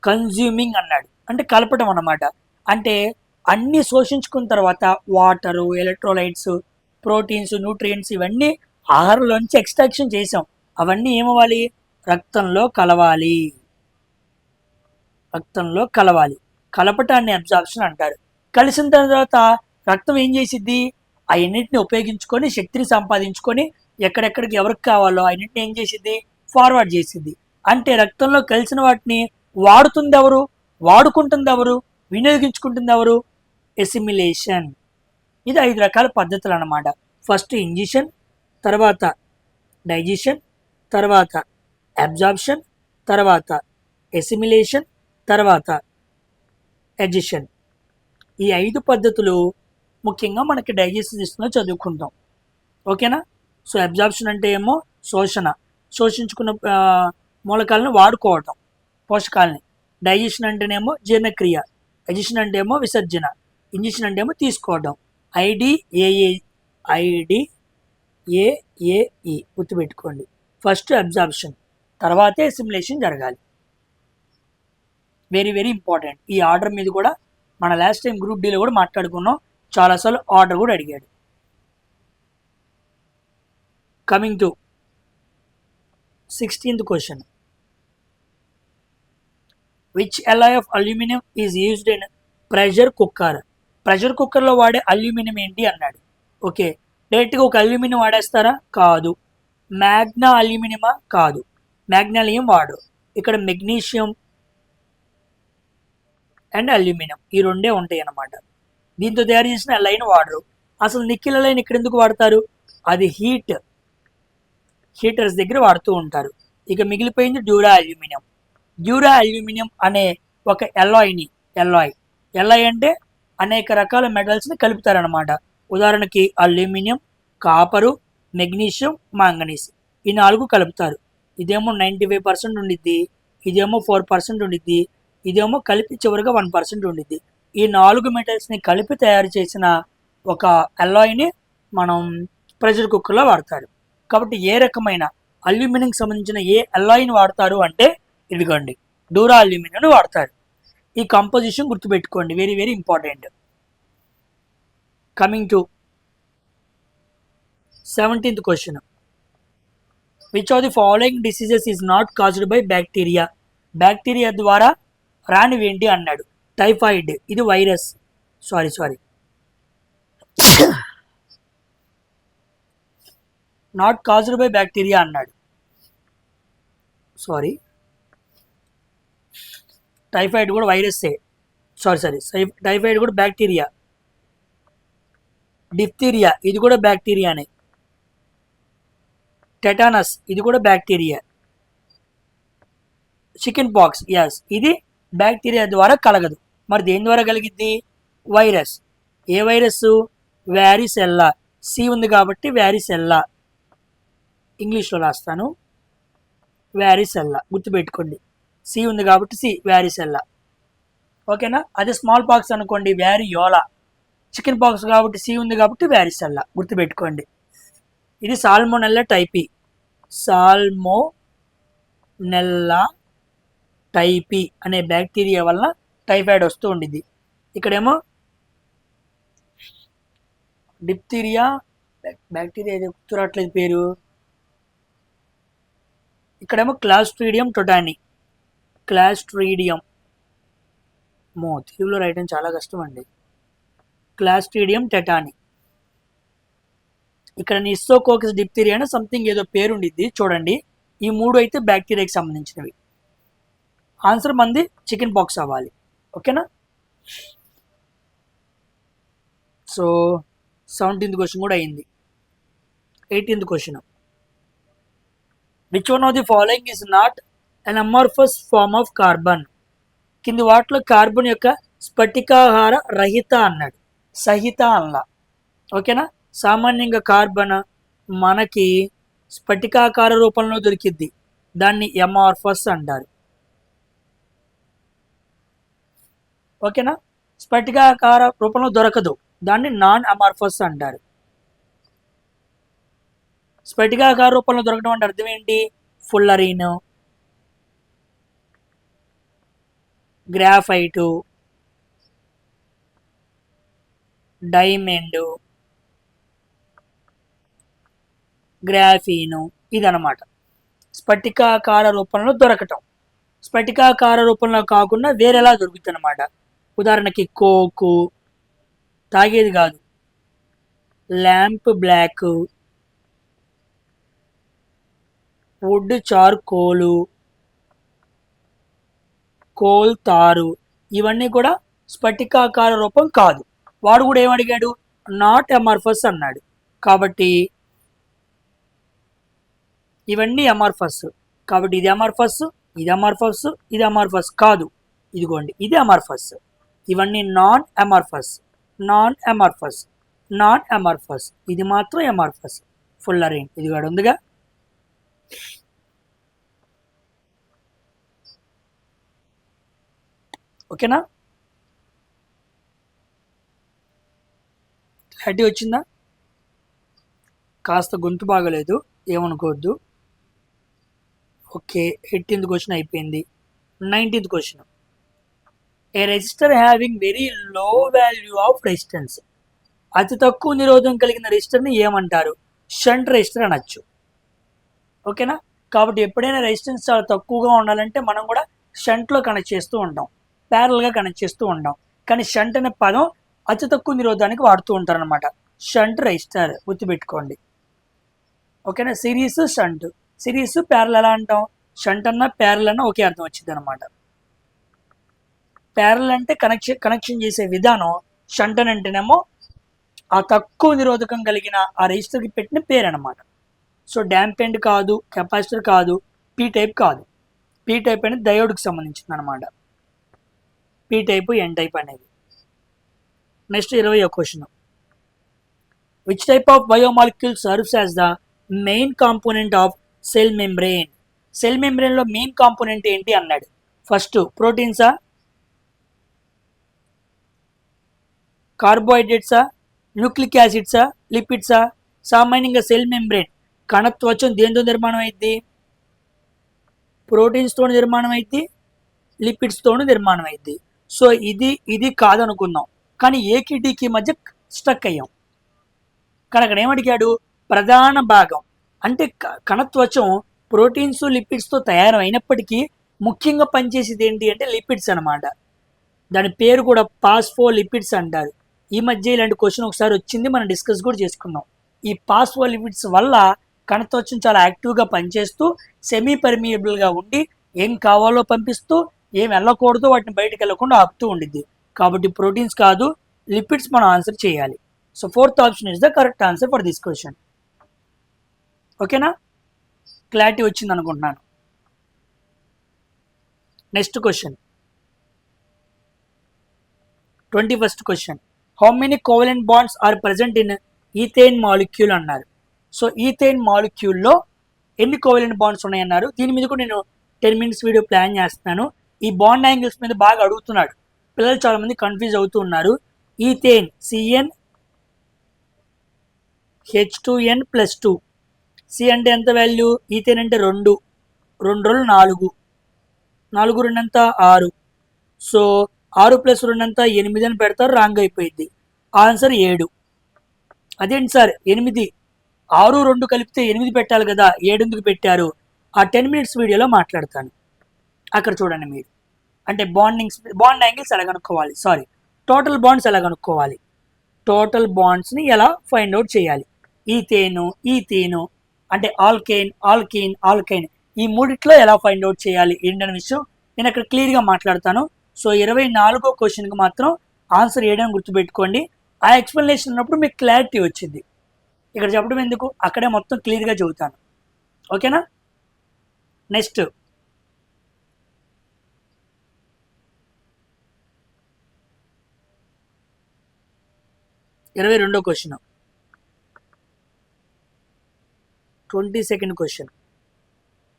కన్జ్యూమింగ్ అన్నాడు, అంటే కలపడం అన్నమాట. అంటే అన్నీ శోషించుకున్న తర్వాత వాటరు, ఎలక్ట్రోలైట్స్, ప్రోటీన్స్, న్యూట్రియంట్స్ ఇవన్నీ ఆహారంలోంచి ఎక్స్ట్రాక్షన్ చేసాం, అవన్నీ ఏమవ్వాలి? రక్తంలో కలవాలి, రక్తంలో కలవాలి. కలపటాన్ని అబ్జార్ప్షన్ అంటారు. కలిసిన తర్వాత రక్తం ఏం చేసిద్ది? అవన్నింటిని ఉపయోగించుకొని శక్తిని సంపాదించుకొని ఎక్కడెక్కడికి ఎవరికి కావాలో అవన్నింటిని ఏం చేసిద్ది? ఫార్వర్డ్ చేసిద్ది. అంటే రక్తంలో కలిసిన వాటిని వాడుతుంది ఎవరు? వాడుకుంటుంది ఎవరు? వినియోగించుకుంటుంది ఎవరు? ఎసిమిలేషన్. ఇది 5 రకాల పద్ధతులు అన్నమాట. ఫస్ట్ ఇంజెషన్, తర్వాత డైజెషన్, తర్వాత అబ్జార్ప్షన్, తర్వాత ఎసిమిలేషన్, తర్వాత ఎజెషన్. ఈ 5 పద్ధతులు ముఖ్యంగా మనకి డైజెస్టివ్ సిస్టంలో చదువుకుంటాం. ఓకేనా? సో అబ్జార్ప్షన్ అంటే ఏమో శోషణ, శోషించుకున్న మూలకాలను వాడుకోవటం, పోషకాలని. డైజెషన్ అంటేనేమో జీర్ణక్రియ, ఎజెషన్ అంటే ఏమో విసర్జన, ఇంజెషన్ అంటే ఏమో తీసుకోవడం. IDAAE గుర్తుపెట్టుకోండి. ఫస్ట్ అబ్జార్ప్షన్, తర్వాతే అసిమిలేషన్ జరగాలి. Very very important. ఈ ఆర్డర్ మీద కూడా మన లాస్ట్ టైం గ్రూప్ డీలో కూడా మాట్లాడుకున్నాం, చాలాసార్లు ఆర్డర్ కూడా అడిగాడు. Coming to 16th question, which alloy of aluminium is used in pressure cooker? Pressure కుక్కర్లో వాడే అల్యూమినియం ఏంటి అన్నాడు. ఓకే, డైరెక్ట్గా ఒక అల్యూమినియం వాడేస్తారా? కాదు. మ్యాగ్నా అల్యూమినియమా? కాదు, మ్యాగ్నాలియం వాడరు. ఇక్కడ మెగ్నీషియం అండ్ అల్యూమినియం ఈ రెండే ఉంటాయి అన్నమాట. దీంతో తయారు చేసిన అలైన్ వాడరు. అసలు నిక్కిల్ అలైన్ ఇక్కడ ఎందుకు వాడతారు? అది హీటర్స్ దగ్గర వాడుతూ ఉంటారు. ఇక మిగిలిపోయింది డ్యూరా అల్యూమినియం. డ్యూరా అల్యూమినియం అనే ఒక ఎల్లాయ్ అంటే అనేక రకాల మెటల్స్ని కలుపుతారనమాట. ఉదాహరణకి అల్యూమినియం, కాపరు, మెగ్నీషియం, మాంగనీస్, ఈ 4 కలుపుతారు. ఇదేమో 95% ఉండిద్ది, ఇదేమో 4% ఉండిద్ది, ఇదేమో కలిపి చివరిగా 1% ఉండిద్ది. ఈ 4 మెటల్స్ని కలిపి తయారు చేసిన ఒక అల్లాయ్ని మనం ప్రెషర్ కుక్కర్లో వాడతారు. కాబట్టి ఏ రకమైన అల్యూమినియంకి సంబంధించిన ఏ అల్లాయ్ని వాడతారు అంటే ఇదిగోండి, డ్యూరా అల్యూమినియం వాడతారు. ఈ కంపోజిషన్ గుర్తుపెట్టుకోండి, very very important. Coming to 17th question, which of the following diseases is not caused by bacteria? Bacteria ద్వారా రానివేంటి అన్నాడు. టైఫాయిడ్, ఇది virus, sorry not caused by bacteria అన్నాడు. సారీ, టైఫాయిడ్ కూడా వైరస్సే, సారీ టైఫాయిడ్ కూడా బ్యాక్టీరియా. డిప్తీరియా, ఇది కూడా బ్యాక్టీరియానే. టెటానస్, ఇది కూడా బ్యాక్టీరియా. చికెన్ పాక్స్, ఎస్, ఇది బ్యాక్టీరియా ద్వారా కలగదు. మరి దేని ద్వారా కలిగిద్ది? వైరస్. ఏ వైరస్? వ్యారిసెల్లా. సి ఉంది కాబట్టి వ్యారిసెల్లా, ఇంగ్లీష్లో రాస్తాను, వ్యారిసెల్లా గుర్తుపెట్టుకోండి. సి ఉంది కాబట్టి సి, వ్యారిసెల్లా. ఓకేనా? అదే స్మాల్ పాక్స్ అనుకోండి, వ్యారియోలా. చికెన్ పాక్స్ కాబట్టి సి ఉంది కాబట్టి వ్యారిసెల్లా గుర్తుపెట్టుకోండి. ఇది సాల్మోనెల్లా టైపీ, సాల్మోనెల్లా టైపీ అనే బ్యాక్టీరియా వలన టైఫాయిడ్ వస్తూ ఉండిద్ది. ఇక్కడేమో డిప్తీరియా, బ్యాక్టీరియా ఏదో గుర్తురావట్లేదు పేరు. ఇక్కడేమో క్లాస్ట్రీడియం టొటాని. క్లాస్ట్రీడియం తెలుగులో రాయడం చాలా కష్టం అండి. క్లాస్ట్రీడియం టెటాని. ఇక్కడ నిస్సోకోకస్ డిప్తీరియా అని సంథింగ్ ఏదో పేరు ఉండిద్ది చూడండి. ఈ 3 అయితే బ్యాక్టీరియాకి సంబంధించినవి. ఆన్సర్ మంది చికెన్ పాక్స్ అవ్వాలి. ఓకేనా? సో 17th క్వశ్చన్ కూడా అయింది. 18th question, which one of the following is not an amorphous form of carbon? కింది వాటిలో కార్బన్ యొక్క స్ఫటికాహార రహిత అన్నాడు, సహిత అల్లా. ఓకేనా? సామాన్యంగా కార్బన్ మనకి స్ఫటికాకార రూపంలో దొరికిద్ది, దాన్ని అమార్ఫస్ అంటారు. ఓకేనా? స్ఫటికాకార రూపంలో దొరకదు, దాన్ని నాన్ అమార్ఫస్ అంటారు. స్ఫటికాకార రూపంలో దొరకడం అంటే అర్థం ఏంటి? ఫుల్లరీన్, గ్రాఫైటు, డైమండ్, గ్రాఫీను, ఇదనమాట స్ఫటికాకార రూపంలో దొరకటం. స్ఫటికాకార రూపంలో కాకుండా వేరేలా దొరుకుతుంది అనమాట. ఉదాహరణకి కోకు, తాగేది కాదు, lamp black, wood charcoal, coal తారు, ఇవన్నీ కూడా స్ఫటికాకార రూపం కాదు. వాడు కూడా ఏమడిగాడు? నాట్ అమార్ఫస్ అన్నాడు. కాబట్టి ఇవన్నీ అమార్ఫస్. కాబట్టి ఇది అమార్ఫస్, ఇది అమార్ఫస్, ఇది అమార్ఫస్ కాదు. ఇదిగోండి, ఇది అమార్ఫస్. ఇవన్నీ non amorphous, non amorphous, non amorphous. ఇది మాత్రం అమార్ఫస్. ఫుల్లరీన్ ఇది కూడా ఉందిగా. ఓకేనా? క్లారిటీ వచ్చిందా? కాస్త గొంతు బాగలేదు, ఏమనుకోవద్దు. ఓకే, 18th క్వశ్చన్ అయిపోయింది. 19th question, A resistor having very low value of resistance. అతి తక్కువ నిరోధం కలిగిన రెసిస్టర్ని ఏమంటారు? షంట్ రెసిస్టర్ అనొచ్చు. ఓకేనా? కాబట్టి ఎప్పుడైనా రెసిస్టెన్స్ చాలా తక్కువగా ఉండాలంటే మనం కూడా షంట్లో కనెక్ట్ చేస్తూ ఉంటాం, ప్యారల్గా కనెక్ట్ చేస్తూ ఉంటాం. కానీ షంట్ అనే పదం అతి తక్కువ నిరోధానికి వాడుతూ ఉంటారు అనమాట. షంట్ రెసిస్టర్ గుర్తుపెట్టుకోండి. ఓకేనా? Series, shunt. సిరీస్, ప్యారల్ ఎలా అంటాం? షంట్ అన్న ప్యారల్ అన్న ఒకే అర్థం వచ్చింది అనమాట. ప్యారల్ అంటే కనెక్షన్ చేసే విధానం, షంట్ అని అంటేనేమో ఆ తక్కువ నిరోధకం కలిగిన ఆ రెసిస్టర్కి పెట్టిన పేరు అనమాట. సో డాంపెండ్ కాదు, కెపాసిటర్ కాదు, పీ టైప్ కాదు. పీ టైప్ అనేది డయోడ్కి సంబంధించింది అనమాట. పీ టైప్, ఎన్ టైప్ అనేది. నెక్స్ట్ 20వ question, which type of biomolecule serves as the main component of cell membrane? Cell మెంబ్రెయిన్లో మెయిన్ కాంపోనెంట్ ఏంటి అన్నాడు. ఫస్ట్ ప్రోటీన్సా, కార్బోహైడ్రేట్సా, న్యూక్లిక్ యాసిడ్సా, లిపిడ్సా? సామాన్యంగా సెల్ మెంబ్రెయిన్ కణత్వచం దేంతో నిర్మాణం అయింది? ప్రోటీన్స్తో నిర్మాణం అయింది, లిపిడ్స్తో నిర్మాణం అయింది. సో ఇది కాదనుకుందాం, కానీ ఏకి డీకి మధ్య స్టక్ అయ్యాం. కానీ అక్కడ ఏమడిగాడు? ప్రధాన భాగం అంటే కణత్వచం ప్రోటీన్స్, లిపిడ్స్తో తయారు అయినప్పటికీ ముఖ్యంగా పనిచేసేది ఏంటి అంటే లిపిడ్స్ అనమాట. దాని పేరు కూడా పాస్ఫోలిపిడ్స్ అంటారు. ఈ మధ్య ఇలాంటి క్వశ్చన్ ఒకసారి వచ్చింది, మనం డిస్కస్ కూడా చేసుకున్నాం. ఈ పాస్ఫోలిపిడ్స్ వల్ల కణత్వచం చాలా యాక్టివ్గా పనిచేస్తూ సెమీ పర్మియబుల్గా ఉండి ఏం కావాలో పంపిస్తూ ఏం వెళ్ళకూడదు వాటిని బయటకు వెళ్ళకుండా ఆపుతూ ఉండిద్ది. కాబట్టి ప్రోటీన్స్ కాదు, లిపిడ్స్ మనం ఆన్సర్ చేయాలి. So 4th option is the correct answer for this question. ఓకేనా? క్లారిటీ వచ్చింది అనుకుంటున్నాను. Next question, 21st question, how many covalent bonds are present in ethane molecule అన్నారు. సో ఈథేన్ మాలిక్యూల్లో ఎన్ని కోవలెంట్ బాండ్స్ ఉన్నాయన్నారు. దీని మీద కూడా నేను 10 minutes వీడియో ప్లాన్ చేస్తున్నాను. ఈ బాండ్ యాంగిల్స్ మీద బాగా అడుగుతున్నాడు, పిల్లలు చాలా మంది కన్ఫ్యూజ్ అవుతూ ఉన్నారు. Ethane CN H2N+2. సి అంటే ఎంత వాల్యూ? ఈథేన్ అంటే 2, 2 రోజులు 4, 4 2 ఎంత 6. సో 6 + 2 ఎంత 8 అని పెడతారు, రాంగ్ అయిపోయింది. ఆన్సర్ 7. అదేంటి సార్ 8, 6, 2 కలిపితే 8 పెట్టాలి కదా, 7 ఎందుకు పెట్టారు? ఆ 10 మినిట్స్ వీడియోలో మాట్లాడతాను. అక్కడ చూడండి మీరు. అంటే బాండ్ యాంగిల్స్ ఎలా కనుక్కోవాలి, సారీ టోటల్ బాండ్స్ ఎలా కనుక్కోవాలి, టోటల్ బాండ్స్ని ఎలా ఫైండ్ అవుట్ చేయాలి, ఈథేను అంటే ఆల్కైన్ ఈ మూడిట్లో ఎలా ఫైండ్ అవుట్ చేయాలి ఏంటనే విషయం నేను అక్కడ క్లియర్గా మాట్లాడతాను. సో 24వ క్వశ్చన్కి మాత్రం ఆన్సర్ ఏడని గుర్తుపెట్టుకోండి. ఆ ఎక్స్ప్లెనేషన్ ఉన్నప్పుడు మీకు క్లారిటీ వచ్చింది. ఇక్కడ చెప్పడం ఎందుకు, అక్కడే మొత్తం క్లియర్గా చెబుతాను. ఓకేనా? నెక్స్ట్ 22వ question, 22nd question.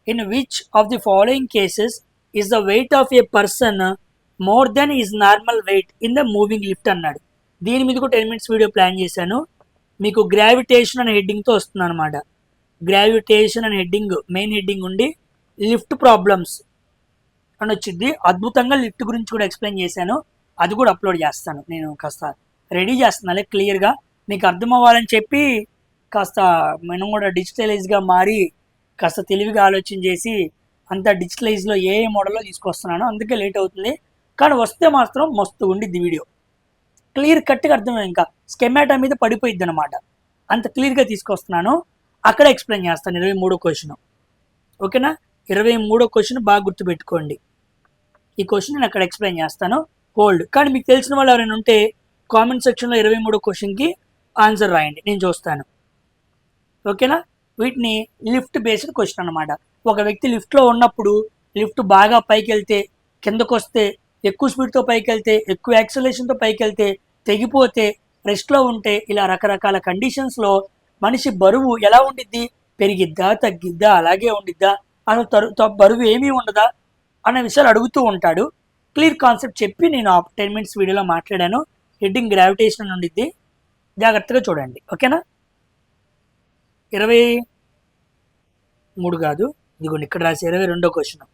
In which of the following cases is the weight of a person more than is normal weight in the moving lift అన్నాడు. దీని మీద కూడా 10 మినిట్స్ వీడియో ప్లాన్ చేశాను. మీకు గ్రావిటేషన్ అనే హెడ్డింగ్తో వస్తుంది అనమాట. గ్రావిటేషన్ అనే హెడ్డింగ్, మెయిన్ హెడ్డింగ్ ఉండి లిఫ్ట్ ప్రాబ్లమ్స్ అని వచ్చింది. అద్భుతంగా లిఫ్ట్ గురించి కూడా ఎక్స్ప్లెయిన్ చేశాను. అది కూడా అప్లోడ్ చేస్తాను. నేను కాస్త రెడీ చేస్తున్నాను క్లియర్గా మీకు అర్థం అవ్వాలని చెప్పి. కాస్త మనం కూడా డిజిటలైజ్గా మారి కాస్త తెలివిగా ఆలోచన చేసి అంతా డిజిటలైజ్లో ఏ మోడల్లో తీసుకొస్తున్నాను. అందుకే లేట్ అవుతుంది, కానీ వస్తే మాత్రం మస్తు ఉండిద్ది వీడియో. క్లియర్ కట్గా అర్థమే, ఇంకా స్కెమాటా మీద పడిపోయిద్ది అనమాట. అంత క్లియర్గా తీసుకొస్తున్నాను. అక్కడ ఎక్స్ప్లెయిన్ చేస్తాను 23వ క్వశ్చన్. ఓకేనా? 23వ క్వశ్చన్ బాగా గుర్తుపెట్టుకోండి. ఈ క్వశ్చన్ నేను అక్కడ ఎక్స్ప్లెయిన్ చేస్తాను. హోల్డ్. కానీ మీకు తెలిసిన వాళ్ళు ఎవరైనా ఉంటే కామెంట్ సెక్షన్లో 23వ క్వశ్చన్కి ఆన్సర్ రాయండి, నేను చూస్తాను. ఓకేనా? వీటిని లిఫ్ట్ బేస్డ్ క్వశ్చన్ అనమాట. ఒక వ్యక్తి లిఫ్ట్లో ఉన్నప్పుడు లిఫ్ట్ బాగా పైకి వెళ్తే, కిందకు వస్తే, ఎక్కువ స్పీడ్తో పైకి వెళ్తే, ఎక్కువ యాక్సలేషన్తో పైకి వెళ్తే, తెగిపోతే, రెస్ట్లో ఉంటే, ఇలా రకరకాల కండిషన్స్లో మనిషి బరువు ఎలా ఉండిద్ది, పెరిగిద్దా తగ్గిద్దా అలాగే ఉండిద్దా, అసలు బరువు ఏమీ ఉండదా అనే విషయాలు అడుగుతూ ఉంటాడు. క్లియర్ కాన్సెప్ట్ చెప్పి నేను 10 మినిట్స్ వీడియోలో మాట్లాడాను. హెడ్డింగ్ గ్రావిటేషన్ ఉండిద్ది, జాగ్రత్తగా చూడండి. ఓకేనా? 23 కాదు, ఇదిగోండి ఇక్కడ రాసి 22వ క్వశ్చన్.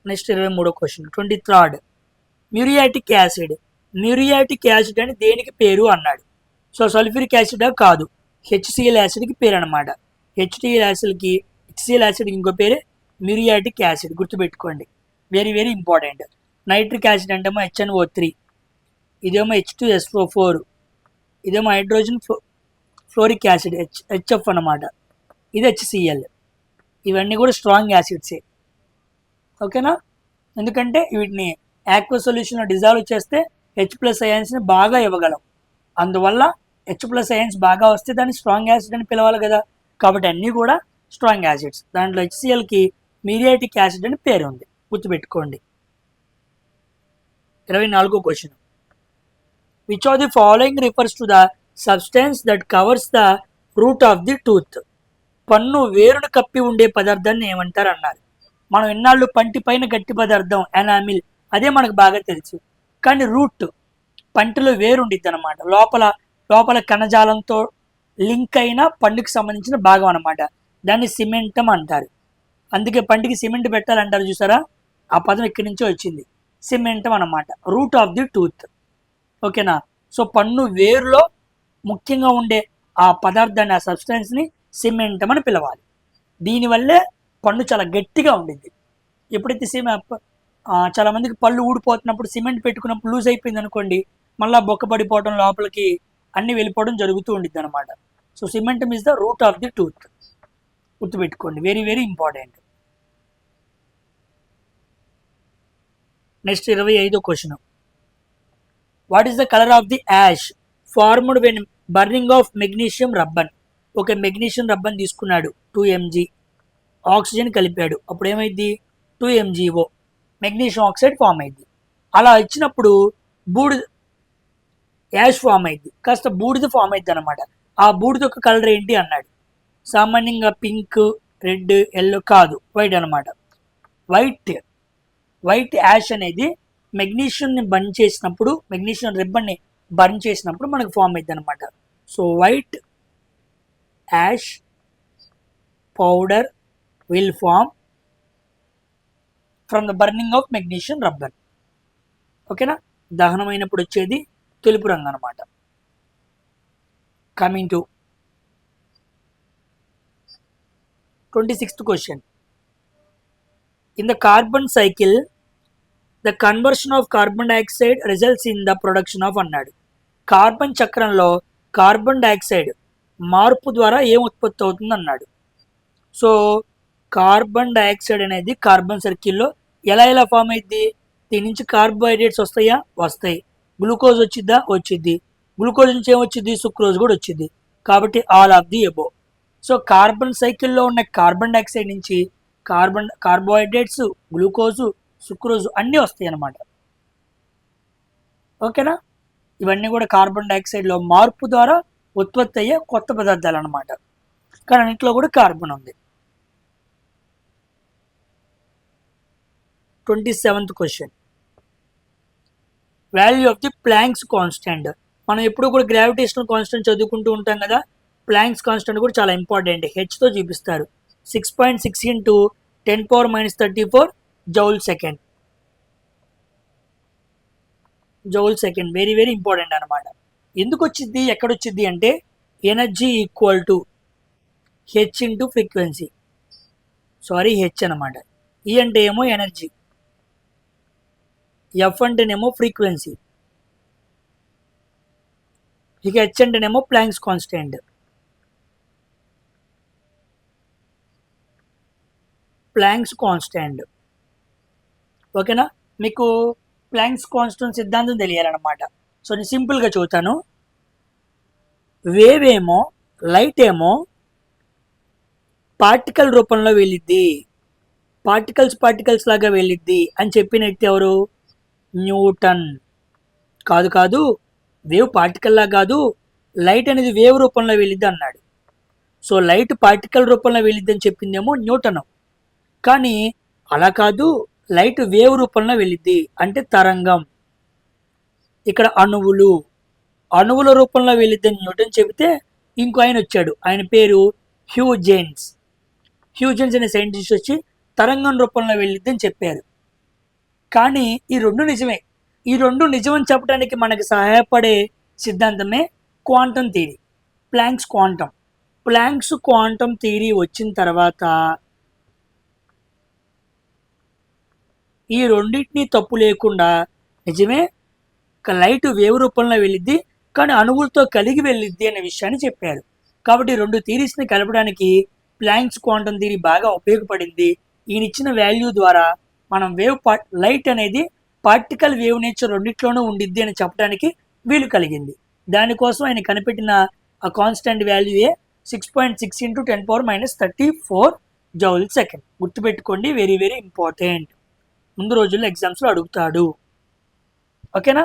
నెక్స్ట్ 23వ question 23rd. Muriatic acid. Muriatic acid అని దేనికి పేరు అన్నాడు. సో సల్ఫ్యూరిక్ యాసిడ్ కాదు, హెచ్సిఎల్ యాసిడ్కి పేరు అనమాట. హెచ్సిఎల్ యాసిడ్కి ఇంకో పేరే మ్యూరియాటిక్ యాసిడ్, గుర్తుపెట్టుకోండి. Very very important. Nitric acid అంటేమో HNO3, ఇదేమో H2SO4, ఇదేమో హైడ్రోజన్ ఫ్లోరిక్ యాసిడ్ HF అనమాట. ఇది HCl. ఇవన్నీ కూడా స్ట్రాంగ్ యాసిడ్సే. ఓకేనా? ఎందుకంటే వీటిని యాక్వస్ సొల్యూషన్లో డిజాల్వ్ చేస్తే H+ అయాన్స్ని బాగా ఇవ్వగలం. అందువల్ల H+ అయాన్స్ బాగా వస్తే దాన్ని స్ట్రాంగ్ యాసిడ్ అని పిలవాలి కదా. కాబట్టి అన్నీ కూడా స్ట్రాంగ్ యాసిడ్స్. దాంట్లో HClకి మ్యూరియాటిక్ యాసిడ్ అని పేరు ఉంది, గుర్తుపెట్టుకోండి. 24వ question. Which of the following refers to the substance that covers the root of the tooth. పన్ను వేరును కప్పి ఉండే పదార్థాన్ని ఏమంటారు అన్నారు. మనం ఎన్నాళ్ళు పంటి పైన గట్టి పదార్థం ఎనామిల్, అదే మనకు బాగా తెలుసు. కానీ రూట్, పంటిలో వేరు ఉండిద్ది అనమాట. లోపల కణజాలంతో లింక్ అయిన పండుకి సంబంధించిన భాగం అనమాట. దాన్ని సిమెంటం అంటారు. అందుకే పంటికి సిమెంట్ పెట్టాలంటారు చూసారా, ఆ పదం ఇక్కడి నుంచో వచ్చింది. సిమెంటం అనమాట, రూట్ ఆఫ్ ది టూత్. ఓకేనా? సో పన్ను వేరులో ముఖ్యంగా ఉండే ఆ పదార్థాన్ని, ఆ సబ్స్టెన్స్ని సిమెంటం అని పిలవాలి. దీనివల్లే పన్ను చాలా గట్టిగా ఉండిద్ది. ఎప్పుడైతే చాలా మందికి పళ్ళు ఊడిపోతున్నప్పుడు సిమెంట్ పెట్టుకున్నప్పుడు లూజ్ అయిపోయింది అనుకోండి, మళ్ళీ బొక్క పడిపోవడం, లోపలికి అన్ని వెళ్ళిపోవడం జరుగుతూ ఉండిద్ది అనమాట. So cementum is the root of the tooth, గుర్తుపెట్టుకోండి. Very very important. నెక్స్ట్ 25వ question. What is the colour of the ash formed when burning of magnesium ribbon. ఒక మెగ్నీషియం రబ్బన్ తీసుకున్నాడు, 2 mg, ఆక్సిజన్ కలిపాడు, అప్పుడు ఏమైంది, 2 MgO, మెగ్నీషియం ఆక్సైడ్ ఫామ్ అయింది. అలా ఇచ్చినప్పుడు యాష్ ఫామ్ అయింది, కాస్త బూడిద ఫామ్ అయింది అనమాట. ఆ బూడిద యొక్క కలర్ ఏంటి అన్నాడు. సామాన్యంగా పింక్, రెడ్, ఎల్లో కాదు, వైట్ అనమాట. వైట్ యాష్ అనేది మెగ్నీషియంని బర్న్ చేసినప్పుడు, మెగ్నీషియం రిబ్బన్ని బర్న్ చేసినప్పుడు మనకు ఫామ్ అయింది అనమాట. So white ash powder will form from the burning of magnesium rubber. ఓకేనా? దహనమైనప్పుడు వచ్చేది తెలుపు రంగు అనమాట. Coming to 26th question. In the carbon cycle, the conversion of carbon dioxide results in the production of అన్నాడు. కార్బన్ చక్రంలో కార్బన్ డైఆక్సైడ్ మార్పు ద్వారా ఏం ఉత్పత్తి అవుతుంది అన్నాడు. సో కార్బన్ డైఆక్సైడ్ అనేది కార్బన్ సర్కిల్లో ఎలా ఫామ్ అయింది? దీని నుంచి కార్బోహైడ్రేట్స్ వస్తాయా? వస్తాయి. గ్లూకోజ్ వచ్చిద్దా? వచ్చిద్ది. గ్లూకోజ్ నుంచి ఏమొచ్చింది? సుక్రోజ్ కూడా వచ్చింది. కాబట్టి all of the above. So carbon సైకిల్లో ఉన్న కార్బన్ డైఆక్సైడ్ నుంచి కార్బోహైడ్రేట్స్, గ్లూకోజు, సుక్రోజు అన్నీ వస్తాయి అన్నమాట. ఓకేనా? ఇవన్నీ కూడా కార్బన్ డైఆక్సైడ్లో మార్పు ద్వారా ఉత్పత్తి అయ్యే కొత్త పదార్థాలు అన్నమాట. కానీ అన్నింటిలో కూడా కార్బన్ ఉంది. 27th question. Value of the planks constant. మనం ఎప్పుడు కూడా గ్రావిటేషనల్ కాన్స్టెంట్ చదువుకుంటూ ఉంటాం కదా. ప్లాంక్స్ కాన్స్టెంట్ కూడా చాలా ఇంపార్టెంట్. హెచ్తో చూపిస్తారు. 6.6 into 10⁻34 joule second. Joule second very very important అనమాట. ఎందుకు వచ్చింది, ఎక్కడొచ్చింది అంటే energy equal to H into frequency. Sorry, H అనమాట. ఈ అంటే ఏమో ఎనర్జీ, ఎఫ్ అంటేనేమో ఫ్రీక్వెన్సీ, ఇక హెచ్ అంటేనేమో ప్లాంక్స్ కాన్స్టెంట్. Planks constant. ఓకేనా? మీకు ప్లాంక్స్ కాన్స్టెంట్ సిద్ధాంతం తెలియాలన్నమాట. సో నేను సింపుల్గా చూస్తాను. వేవ్ ఏమో, లైట్ ఏమో పార్టికల్ రూపంలో వెళ్ళిద్ది, పార్టికల్స్ లాగా వెళ్ళిద్ది అని చెప్పిన వ్యక్తి ఎవరు? న్యూటన్. కాదు, వేవ్ పార్టికల్లా కాదు, లైట్ అనేది వేవ్ రూపంలో వెళ్ళిద్ది అన్నాడు. సో లైట్ పార్టికల్ రూపంలో వెళ్ళిద్ది అని చెప్పిందేమో న్యూటన్. కానీ అలా కాదు, లైట్ వేవ్ రూపంలో వెళ్ళిద్ది అంటే తరంగం. ఇక్కడ అణువుల రూపంలో వెళ్ళిద్ది అని న్యూటన్ చెబితే ఇంకో ఆయన వచ్చాడు. ఆయన పేరు హ్యూజెన్స్ అనే సైంటిస్ట్ వచ్చి తరంగం రూపంలో వెళ్ళిద్ది అని చెప్పారు. కానీ ఈ రెండు నిజమే. ఈ రెండు నిజమని చెప్పడానికి మనకి సహాయపడే సిద్ధాంతమే quantum theory, planks quantum theory వచ్చిన తర్వాత ఈ రెండింటినీ తప్పు లేకుండా నిజమే లైట్ వేవ్ రూపంలో వెళ్ళిద్ది, కానీ అణువులతో కలిగి వెళ్ళిద్ది అనే విషయాన్ని చెప్పారు. కాబట్టి రెండు థియరీస్ని కలపడానికి ప్లాంక్స్ క్వాంటం థియరీ బాగా ఉపయోగపడింది. ఈయన ఇచ్చిన వాల్యూ ద్వారా మనం లైట్ అనేది పార్టికల్ వేవ్ నేచర్ రెండిట్లోనూ ఉండిద్ది అని చెప్పడానికి వీలు కలిగింది. దానికోసం ఆయన కనిపెట్టిన ఆ కాన్స్టెంట్ వాల్యూయే 6.6 into 10⁻34 జౌల్ సెకండ్. గుర్తుపెట్టుకోండి, వెరీ వెరీ ఇంపార్టెంట్. ముందు రోజుల్లో ఎగ్జామ్స్లో అడుగుతాడు. ఓకేనా?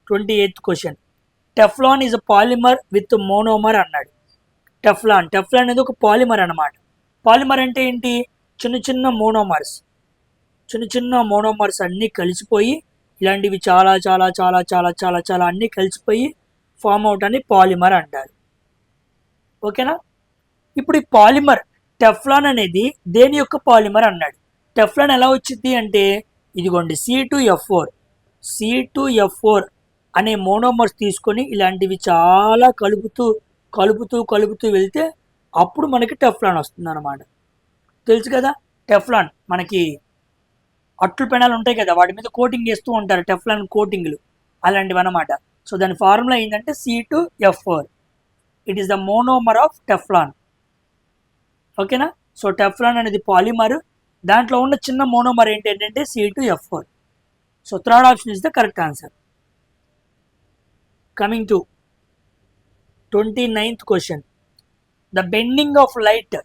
28th question. Teflon is a polymer with monomer అన్నాడు. టెఫ్లాన్ అనేది ఒక పాలిమర్ అన్నమాట. పాలిమర్ అంటే ఏంటి? చిన్న చిన్న మోనోమర్స్ అన్నీ కలిసిపోయి ఇలాంటివి చాలా చాలా చాలా చాలా చాలా చాలా అన్నీ కలిసిపోయి ఫామ్ అవటాన్ని పాలిమర్ అంటారు. ఓకేనా? ఇప్పుడు ఈ పాలిమర్ టెఫ్లాన్ అనేది దేని యొక్క పాలిమర్ అన్నాడు. టెఫ్లాన్ ఎలా వచ్చింది అంటే ఇదిగోండి C2F4 అనే మోనోమర్స్ తీసుకొని ఇలాంటివి చాలా కలుపుతూ వెళ్తే అప్పుడు మనకి టెఫ్లాన్ వస్తుంది అన్నమాట. తెలుసు కదా, టెఫ్లాన్ మనకి అట్లు పెనాలు ఉంటాయి కదా, వాటి మీద కోటింగ్ చేస్తూ ఉంటారు, టెఫ్లాన్ కోటింగ్లు అలాంటివి అన్నమాట. సో దాని ఫార్ములా ఏంటంటే C2F4. It is the monomer of Teflon. ఓకేనా? సో టెఫ్లాన్ అనేది పాలిమర్, దాంట్లో ఉన్న చిన్న మోనోమర్ ఏంటంటే C2F4. So third option is the correct answer. Coming to 29th question. The bending of light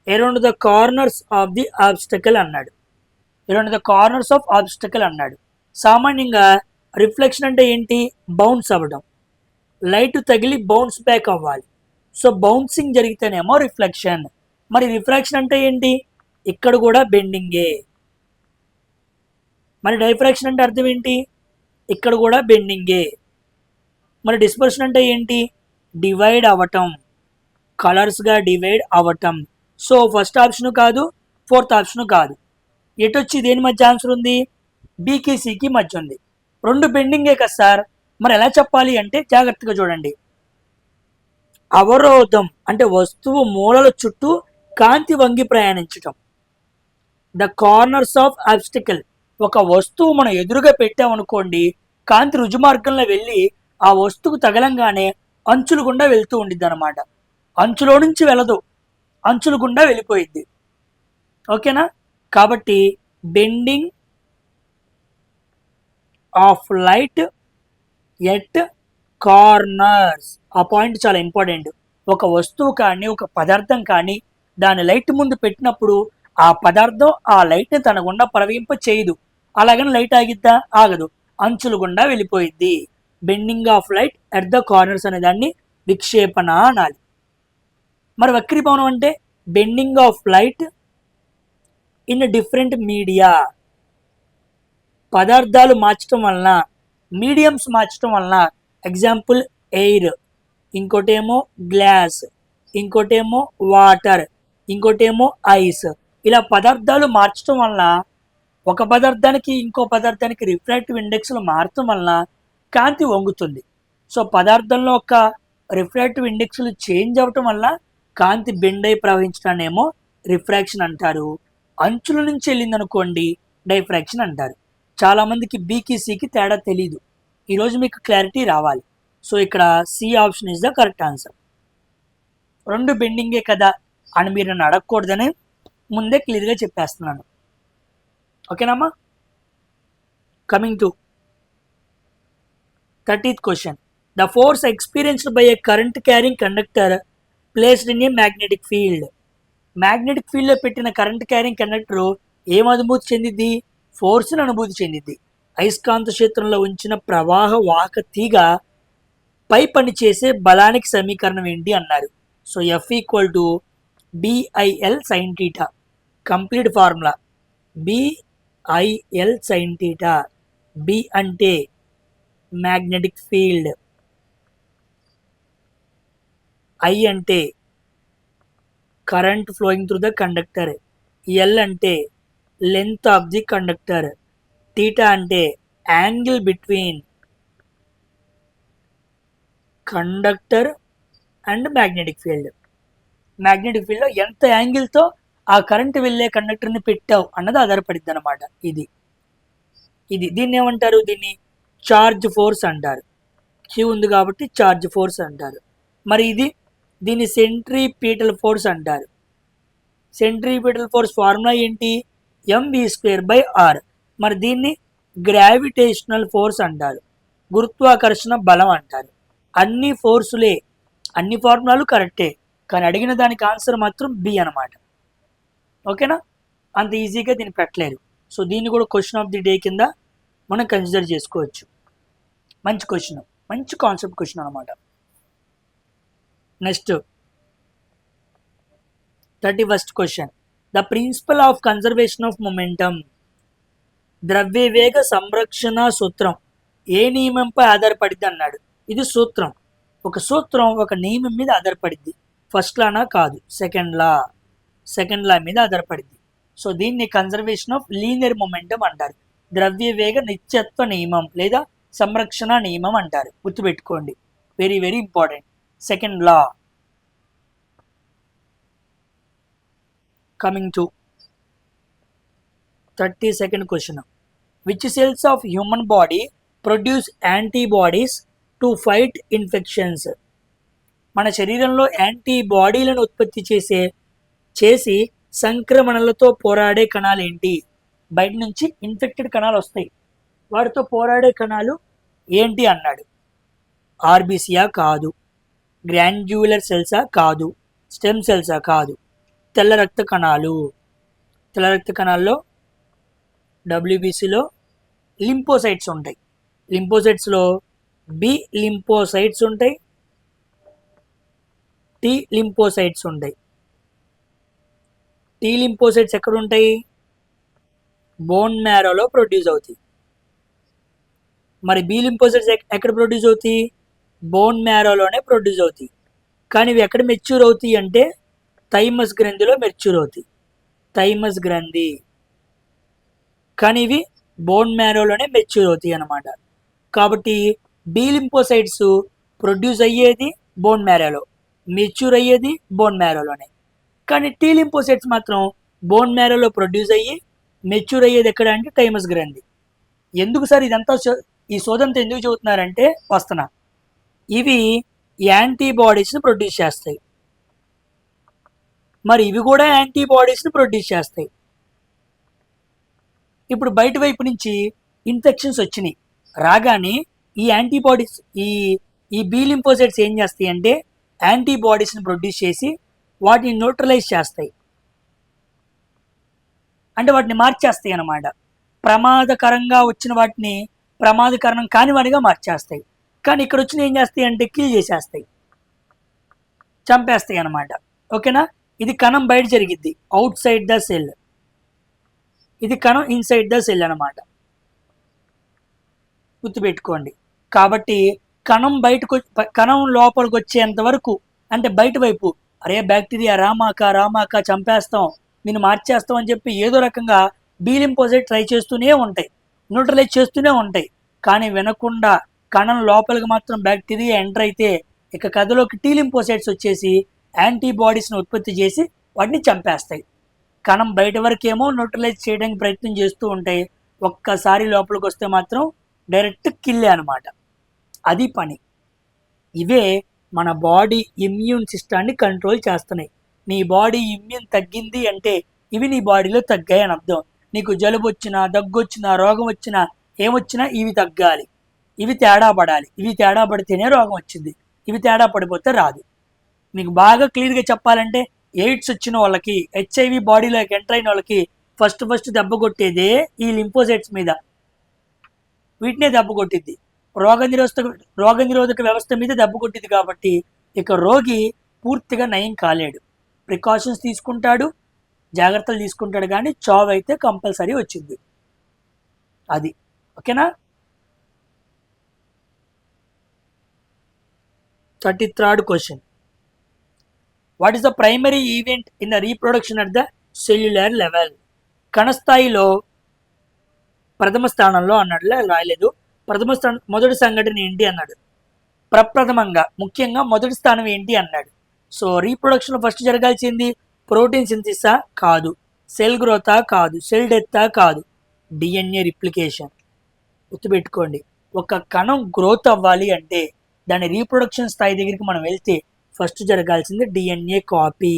around the corners of the obstacle అన్నాడు. సామాన్యంగా రిఫ్లెక్షన్ అంటే ఏంటి? బౌన్స్ అవ్వడం. లైట్ తగిలి బౌన్స్ బ్యాక్ అవ్వాలి. సో బౌన్సింగ్ జరిగితేనేమో రిఫ్లెక్షన్. మరి రిఫ్రాక్షన్ అంటే ఏంటి? ఇక్కడ కూడా బెండింగే. మరి డైఫ్రాక్షన్ అంటే అర్థం ఏంటి? ఇక్కడ కూడా బెండింగే. మరి డిస్పర్షన్ అంటే ఏంటి? డివైడ్ అవ్వటం, కలర్స్గా డివైడ్ అవ్వటం. సో ఫస్ట్ ఆప్షన్ కాదు, ఫోర్త్ ఆప్షన్ కాదు. ఎటొచ్చి దేని మధ్య ఆన్సర్ ఉంది? బీకి సికి మధ్య ఉంది. రెండు బెండింగే కదా సార్. మరి ఎలా చెప్పాలి అంటే జాగ్రత్తగా చూడండి. అవరోధం అంటే వస్తువు మూలల చుట్టూ కాంతి వంగి ప్రయాణించటం. ద కార్నర్స్ ఆఫ్ ఆబ్స్టికల్, ఒక వస్తువు మనం ఎదురుగా పెట్టామనుకోండి, కాంతి రుజుమార్గంలో వెళ్ళి ఆ వస్తువుకు తగలంగానే అంచులు గుండా వెళ్తూ ఉండిద్ది అనమాట. అంచులో నుంచి వెళ్ళదు, అంచుల గుండా వెళ్ళిపోయిద్ది. ఓకేనా? కాబట్టి bending of light at corners, ఆ పాయింట్ చాలా ఇంపార్టెంట్. ఒక వస్తువు కానీ ఒక పదార్థం కానీ దాని లైట్ ముందు పెట్టినప్పుడు ఆ పదార్థం ఆ లైట్ని తన గుండా ప్రవహింప చేయదు. అలాగని లైట్ ఆగిద్దా? ఆగదు, అంచుల గుండా వెళ్ళిపోయిద్ది. Bending of light at the corners అనే దాన్ని విక్షేపణ అనాలి. మరి వక్రీభవనం అంటే bending of light in different media, పదార్థాలు మార్చడం వలన, మీడియంస్ మార్చడం వలన. ఎగ్జాంపుల్ ఎయిర్, ఇంకోటేమో గ్లాస్, ఇంకోటేమో వాటర్, ఇంకోటేమో ఐస్. ఇలా పదార్థాలు మార్చడం వలన ఒక పదార్థానికి ఇంకో పదార్థానికి రిఫ్రాక్టివ్ ఇండెక్స్లు మారటం వలన కాంతి వంగుతుంది. సో పదార్థంలో ఒక రిఫ్రాక్టివ్ ఇండెక్స్లు చేంజ్ అవ్వటం వల్ల కాంతి బెండ్ అయి ప్రవహించడాన్నేమో రిఫ్రాక్షన్ అంటారు. అంచుల నుంచి వెళ్ళింది అనుకోండి డైఫ్రాక్షన్ అంటారు. చాలామందికి బీకి సికి తేడా తెలీదు. ఈరోజు మీకు క్లారిటీ రావాలి. సో ఇక్కడ C option is the correct answer. రెండు బెండింగే కదా అని మీరు నన్ను అడగకూడదని ముందే క్లియర్గా చెప్పేస్తున్నాను. ఓకేనమ్మా? Coming to 30th question. The force experienced by A current carrying conductor placed in a magnetic field. Magnetic ఫీల్డ్లో పెట్టిన కరెంట్ క్యారింగ్ కండక్టర్ ఏం అనుభూతి చెందిద్ది? ఫోర్స్ని అనుభూతి చెందిద్ది. అయస్కాంత క్షేత్రంలో ఉంచిన ప్రవాహ వాహక తీగ పై పని చేసే బలానికి సమీకరణం ఏంటి అన్నారు. So F equal to BIL sine theta. Complete formula BIL sine theta. B అంటే మ్యాగ్నెటిక్ ఫీల్డ్, ఐ అంటే current flowing through the conductor, L అంటే length of the conductor, theta అంటే angle between conductor and magnetic field. Magnetic ఫీల్డ్లో ఎంత యాంగిల్తో ఆ కరెంట్ వెళ్ళే కండక్టర్ని పెట్టావు అన్నది ఆధారపడిద్ది అనమాట. ఇది దీన్ని ఏమంటారు? దీన్ని చార్జ్ ఫోర్స్ అంటారు. క్యూ ఉంది కాబట్టి చార్జ్ ఫోర్స్ అంటారు. మరి దీన్ని సెంట్రిపీటల్ ఫోర్స్ అంటారు. సెంట్రిపీటల్ ఫోర్స్ ఫార్ములా ఏంటి? mv²/r. మరి దీన్ని గ్రావిటేషనల్ ఫోర్స్ అంటారు, గురుత్వాకర్షణ బలం అంటారు. అన్ని ఫోర్సులే, అన్ని ఫార్ములాలు కరెక్టే, కానీ అడిగిన దానికి ఆన్సర్ మాత్రం బి అనమాట. ఓకేనా? అంత ఈజీగా దీన్ని పెట్టలేరు. సో దీన్ని కూడా క్వశ్చన్ ఆఫ్ ది డే కింద మనం కన్సిడర్ చేసుకోవచ్చు. మంచి క్వశ్చన్, మంచి కాన్సెప్ట్ క్వశ్చన్ అనమాట. Next 31st question. The principle of conservation of momentum. ద్రవ్యవేగ సంరక్షణ సూత్రం ఏ నియమంపై ఆధారపడిద్ది అన్నాడు. ఇది సూత్రం. ఒక సూత్రం ఒక నియమం మీద ఆధారపడిద్ది. ఫస్ట్ లానా? కాదు, సెకండ్ లా మీద ఆధారపడిద్ది. సో దీన్ని కన్జర్వేషన్ ఆఫ్ లీనియర్ మొమెంటమ్ అంటారు. ద్రవ్యవేగ నిత్యత్వ నియమం లేదా సంరక్షణ నియమం అంటారు. గుర్తుపెట్టుకోండి, very very important. Second law. Coming to 32nd question. Which cells of human body produce antibodies to fight infections. మన శరీరంలో యాంటీబాడీలను ఉత్పత్తి చేసి సంక్రమణలతో పోరాడే కణాలు ఏంటి? బయట నుంచి ఇన్ఫెక్టెడ్ కణాలు వస్తాయి, వాటితో పోరాడే కణాలు ఏంటి అన్నాడు. ఆర్బీసీయా? కాదు. గ్రాన్యులర్ సెల్సా? కాదు. స్టెమ్ సెల్సా? కాదు. తెల్ల రక్త కణాలు. తెల్ల రక్త కణాల్లో డబ్ల్యూబీసీలో లింపోసైట్స్ ఉంటాయి. లింపోసైట్స్లో బి లింపోసైట్స్ ఉంటాయి, టీ లింపోసైట్స్ ఉంటాయి. టీ లింపోసైట్స్ ఎక్కడ ఉంటాయి? బోన్ మ్యారోలో ప్రొడ్యూస్ అవుతాయి. మరి బి లింపోసైట్స్ ఎక్కడ ప్రొడ్యూస్ అవుతాయి? బోన్ మ్యారోలోనే ప్రొడ్యూస్ అవుతాయి. కానీ ఇవి ఎక్కడ మెచ్యూర్ అవుతాయి అంటే థైమస్ గ్రంథిలో మెచ్యూర్ అవుతాయి. థైమస్ గ్రంథి. కానీ ఇవి బోన్ మ్యారోలోనే మెచ్యూర్ అవుతాయి అన్నమాట. కాబట్టి బి లింపోసైట్స్ ప్రొడ్యూస్ అయ్యేది బోన్ మ్యారోలో, మెచ్యూర్ అయ్యేది బోన్ మ్యారోలోనే. కానీ టీ లింపోసైట్స్ మాత్రం బోన్ మ్యారోలో ప్రొడ్యూస్ అయ్యి మెచ్యూర్ అయ్యేది ఎక్కడ అంటే థైమస్ గ్రంథి. ఎందుకు సార్ ఇదంతా ఈ సోదంతా ఎందుకు చెబుతున్నారంటే వస్తున్నా, ఇవి యాంటీబాడీస్ని ప్రొడ్యూస్ చేస్తాయి, మరి ఇవి కూడా యాంటీబాడీస్ని ప్రొడ్యూస్ చేస్తాయి. ఇప్పుడు బయట వైపు నుంచి ఇన్ఫెక్షన్స్ వచ్చినాయి, రాగానే ఈ యాంటీబాడీస్ ఈ బి లింఫోసైట్స్ ఏం చేస్తాయి అంటే యాంటీబాడీస్ని ప్రొడ్యూస్ చేసి వాటిని న్యూట్రలైజ్ చేస్తాయి, అంటే వాటిని మార్చేస్తాయి అన్నమాట. ప్రమాదకరంగా వచ్చిన వాటిని ప్రమాదకరం కాని వాటిగా మార్చేస్తాయి. కానీ ఇక్కడ వచ్చిన ఏం చేస్తాయి అంటే కిల్ చేసేస్తాయి, చంపేస్తాయి అన్నమాట. ఓకేనా? ఇది కణం బయట జరిగిద్ది, అవుట్ సైడ్ ద సెల్. ఇది కణం ఇన్సైడ్ ద సెల్ అన్నమాట, గుర్తుపెట్టుకోండి. కాబట్టి కణం లోపలికి వచ్చేంత వరకు, అంటే బయట వైపు అరే బ్యాక్టీరియా రామాక చంపేస్తాం, నేను మార్చేస్తాం అని చెప్పి ఏదో రకంగా బి లింఫోసైట్ ట్రై చేస్తూనే ఉంటాయి, న్యూట్రలైజ్ చేస్తూనే ఉంటాయి. కానీ వినకుండా కణం లోపలికి మాత్రం బ్యాక్టీరియా ఎంటర్ అయితే ఇక కథలోకి టీ లింఫోసైట్స్ వచ్చేసి యాంటీబాడీస్ని ఉత్పత్తి చేసి వాటిని చంపేస్తాయి. కణం బయట వరకేమో న్యూట్రలైజ్ చేయడానికి ప్రయత్నం చేస్తూ ఉంటాయి, ఒక్కసారి లోపలికి వస్తే మాత్రం డైరెక్ట్ కిల్లే అనమాట. అది పని. ఇవే మన బాడీ ఇమ్యూన్ సిస్టాన్ని కంట్రోల్ చేస్తున్నాయి. నీ బాడీ ఇమ్యూన్ తగ్గింది అంటే ఇవి నీ బాడీలో తగ్గాయి అని అర్థం. నీకు జలుబు వచ్చినా, దగ్గు వచ్చినా, రోగం వచ్చినా, ఏమొచ్చినా ఇవి తగ్గాలి, ఇవి తేడా పడాలి. ఇవి తేడా పడితేనే రోగం వచ్చింది, ఇవి తేడా పడిపోతే రాదు. మీకు బాగా క్లియర్గా చెప్పాలంటే ఎయిడ్స్ వచ్చిన వాళ్ళకి, హెచ్ఐవి బాడీలోకి ఎంటర్ అయిన వాళ్ళకి ఫస్ట్ దెబ్బ కొట్టేదే ఈ లింఫోసైట్స్ మీద, వీటినే దెబ్బ కొట్టిద్ది. రోగనిరోధక వ్యవస్థ మీద దెబ్బ కొట్టింది. కాబట్టి ఇక రోగి పూర్తిగా నయం కాలేడు. ప్రికాషన్స్ తీసుకుంటాడు, జాగ్రత్తలు తీసుకుంటాడు, కానీ చావు అయితే కంపల్సరీ వచ్చింది. అది ఓకేనా? 33rd question. What is the primary event in the reproduction at the cellular level? కణస్థాయిలో ప్రథమ స్థానంలో అన్నాడు, రాయలేదు. మొదటి సంఘటన ఏంటి అన్నాడు. ప్రప్రథమంగా ముఖ్యంగా మొదటి స్థానం ఏంటి అన్నాడు. సో రీప్రొడక్షన్ ఫస్ట్ జరగాల్సింది ప్రోటీన్ సింథసిసా? కాదు. సెల్ గ్రోతా? కాదు. సెల్ డెత్తా? కాదు. DNA replication. గుర్తుపెట్టుకోండి, ఒక కణం గ్రోత్ అవ్వాలి అంటే దాని రీప్రొడక్షన్ స్థాయి దగ్గరికి మనం వెళ్తే ఫస్ట్ జరగాల్సింది డిఎన్ఏ కాపీ.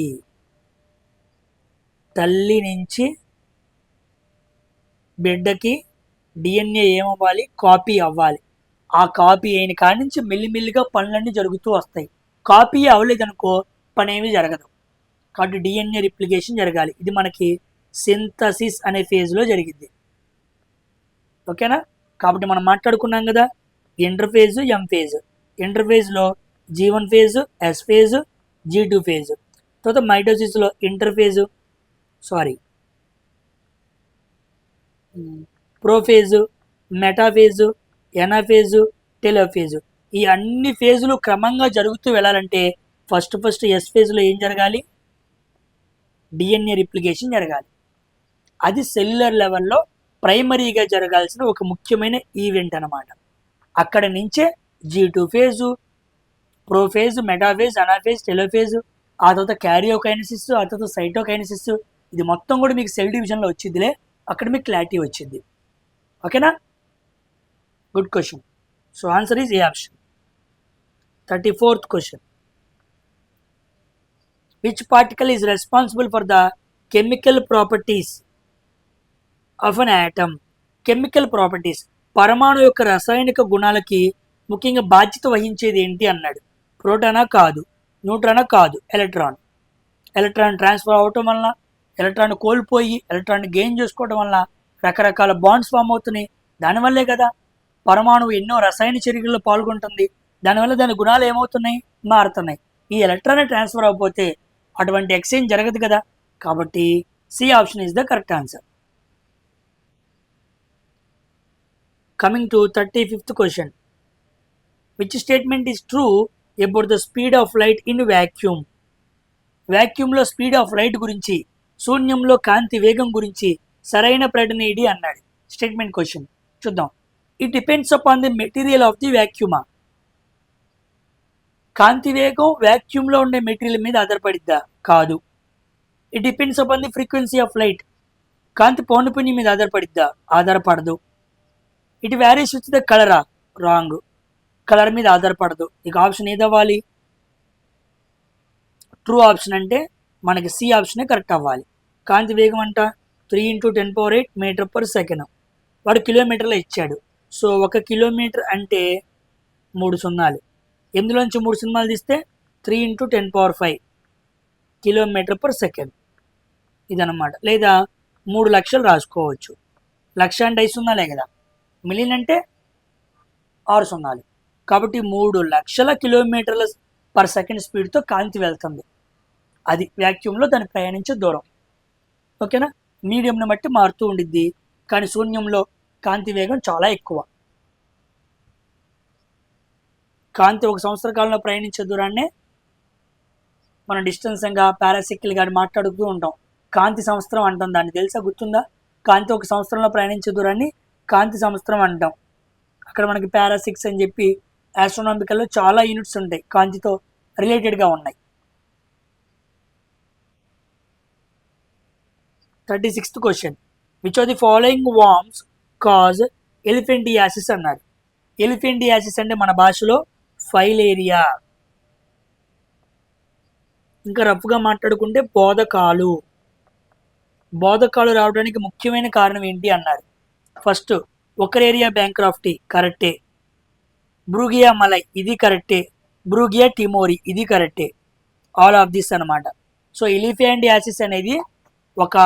తల్లి నుంచి బిడ్డకి డిఎన్ఏ ఏమవ్వాలి? కాపీ అవ్వాలి. ఆ కాపీ అయిన కాడి నుంచి మెల్లిమెల్లిగా పనులన్నీ జరుగుతూ వస్తాయి. కాపీ అవ్వలేదనుకో పని ఏమీ జరగదు. కాబట్టి డిఎన్ఏ రిప్లికేషన్ జరగాలి. ఇది మనకి సింథసిస్ అనే ఫేజ్లో జరిగింది. ఓకేనా? కాబట్టి మనం మాట్లాడుకున్నాం కదా, ఇంటర్ఫేజ్, ఎం ఫేజ్. ఇంటర్ఫేజ్లో G1 phase, S phase, G2 phase. తర్వాత మైటోసిస్లో ఇంటర్ఫేజ్, ప్రోఫేజు, మెటాఫేజు, ఎనాఫేజు, టెలోఫేజు. ఈ అన్ని ఫేజులు క్రమంగా జరుగుతూ వెళ్ళాలంటే ఫస్ట్ ఎస్ ఫేజ్లో ఏం జరగాలి? డిఎన్ఏ రిప్లికేషన్ జరగాలి. అది సెల్యులర్ లెవెల్లో ప్రైమరీగా జరగాల్సిన ఒక ముఖ్యమైన ఈవెంట్ అన్నమాట. అక్కడ నుంచే G2 phase, prophase, metaphase, anaphase, telophase, ఆ తర్వాత క్యారియోకైనసిస్, ఆ తర్వాత సైటోకైనసిస్. ఇది మొత్తం కూడా మీకు సెల్ డివిజన్లో వచ్చిందిలే, అక్కడ మీకు క్లారిటీ వచ్చింది. ఓకేనా? Good question. So answer is a option. 34th question. Which particle is responsible for the chemical properties of an atom? Chemical properties, పరమాణు యొక్క రసాయనిక గుణాలకి ముఖ్యంగా బాధ్యత వహించేది ఏంటి అన్నాడు. ప్రోటానా? కాదు. న్యూట్రానా? కాదు. ఎలక్ట్రాన్ ట్రాన్స్ఫర్ అవటం వలన, ఎలక్ట్రాన్ కోల్పోయి ఎలక్ట్రాన్ గెయిన్ చేసుకోవడం వలన రకరకాల బాండ్స్ ఫామ్ అవుతున్నాయి. దానివల్లే కదా పరమాణువు ఎన్నో రసాయన చర్యల్లో పాల్గొంటుంది. దానివల్ల దాని గుణాలు ఏమవుతున్నాయి? మారుతున్నాయి. ఈ ఎలక్ట్రాన్ ట్రాన్స్ఫర్ అవ్వకపోతే అటువంటి ఎక్స్చేంజ్ జరగదు కదా. కాబట్టి C option is the correct answer. Coming to 35th question. Which statement is true about the speed of light in vacuum? వ్యాక్యూమ్లో స్పీడ్ ఆఫ్ లైట్ గురించి, శూన్యంలో కాంతి వేగం గురించి సరైన ప్రకటన ఏది అన్నాడు. స్టేట్మెంట్ క్వశ్చన్ చూద్దాం. It depends upon the material of the వ్యాక్యూమా. కాంతి వేగం వ్యాక్యూమ్లో ఉండే మెటీరియల్ మీద ఆధారపడిద్దా? కాదు. It depends upon the frequency of light. కాంతి పౌనపున్యం మీద ఆధారపడిద్దా? ఆధారపడదు. It varies with the cholera? Wrong. Colour మీద ఆధారపడదు. ఇక ఆప్షన్ ఏదవ్వాలి? ట్రూ ఆప్షన్ అంటే మనకి సి ఆప్షనే కరెక్ట్ అవ్వాలి. కాంతి వేగం అంట 3 × 10⁸ మీటర్/సెకండ్. వాడు కిలోమీటర్లో ఇచ్చాడు. సో 1 కిలోమీటర్ అంటే 3 సున్నాలు. ఎందులోంచి 3 సున్నాలు తీస్తే 3 × 10⁵ కిలోమీటర్/సెకండ్ ఇదన్నమాట. లేదా 3 లక్షలు రాసుకోవచ్చు. లక్ష అంటే 5 సున్నాలే కదా, మిలియన్ అంటే 6 సున్నాలు. కాబట్టి 3 లక్షల కిలోమీటర్ల/సెకండ్ స్పీడ్తో కాంతి వెళ్తుంది. అది వ్యాక్యూమ్లో దాన్ని ప్రయాణించే దూరం. ఓకేనా? మీడియంని బట్టి మారుతూ ఉండిద్ది, కానీ శూన్యంలో కాంతి వేగం చాలా ఎక్కువ. కాంతి 1 సంవత్సర కాలంలో ప్రయాణించే దూరాన్నే మనం డిస్టెన్స్గా పారాసెకిల్ గాని మాట్లాడుతూ ఉంటాం. కాంతి సంవత్సరం అంటాం దాన్ని. తెలుసా? గుర్తుందా? కాంతి 1 సంవత్సరంలో ప్రయాణించే దూరాన్ని కాంతి సంవత్సరం అంటాం. అక్కడ మనకి పారాసిక్స్ అని చెప్పి ఆస్ట్రోనామికల్లో చాలా యూనిట్స్ ఉంటాయి, కాంతితో రిలేటెడ్గా ఉన్నాయి. 36th question. Which of the following worms cause elephantiasis అన్నారు. ఎలిఫెంటియాసిస్ అంటే మన భాషలో ఫైలేరియా. ఇంకా రఫ్గా మాట్లాడుకుంటే బోధకాలు. బోధకాలు రావడానికి ముఖ్యమైన కారణం ఏంటి అన్నారు. ఫస్ట్ ఒకరేరియా బ్యాంక్రాఫ్టీ, కరెక్టే. బ్రూగియా మలై, ఇది కరెక్టే. బ్రూగియా టిమోరి, ఇది కరెక్టే. ఆల్ ఆఫ్ దిస్ అనమాట. సో ఎలిఫెంటియాసిస్ అనేది ఒక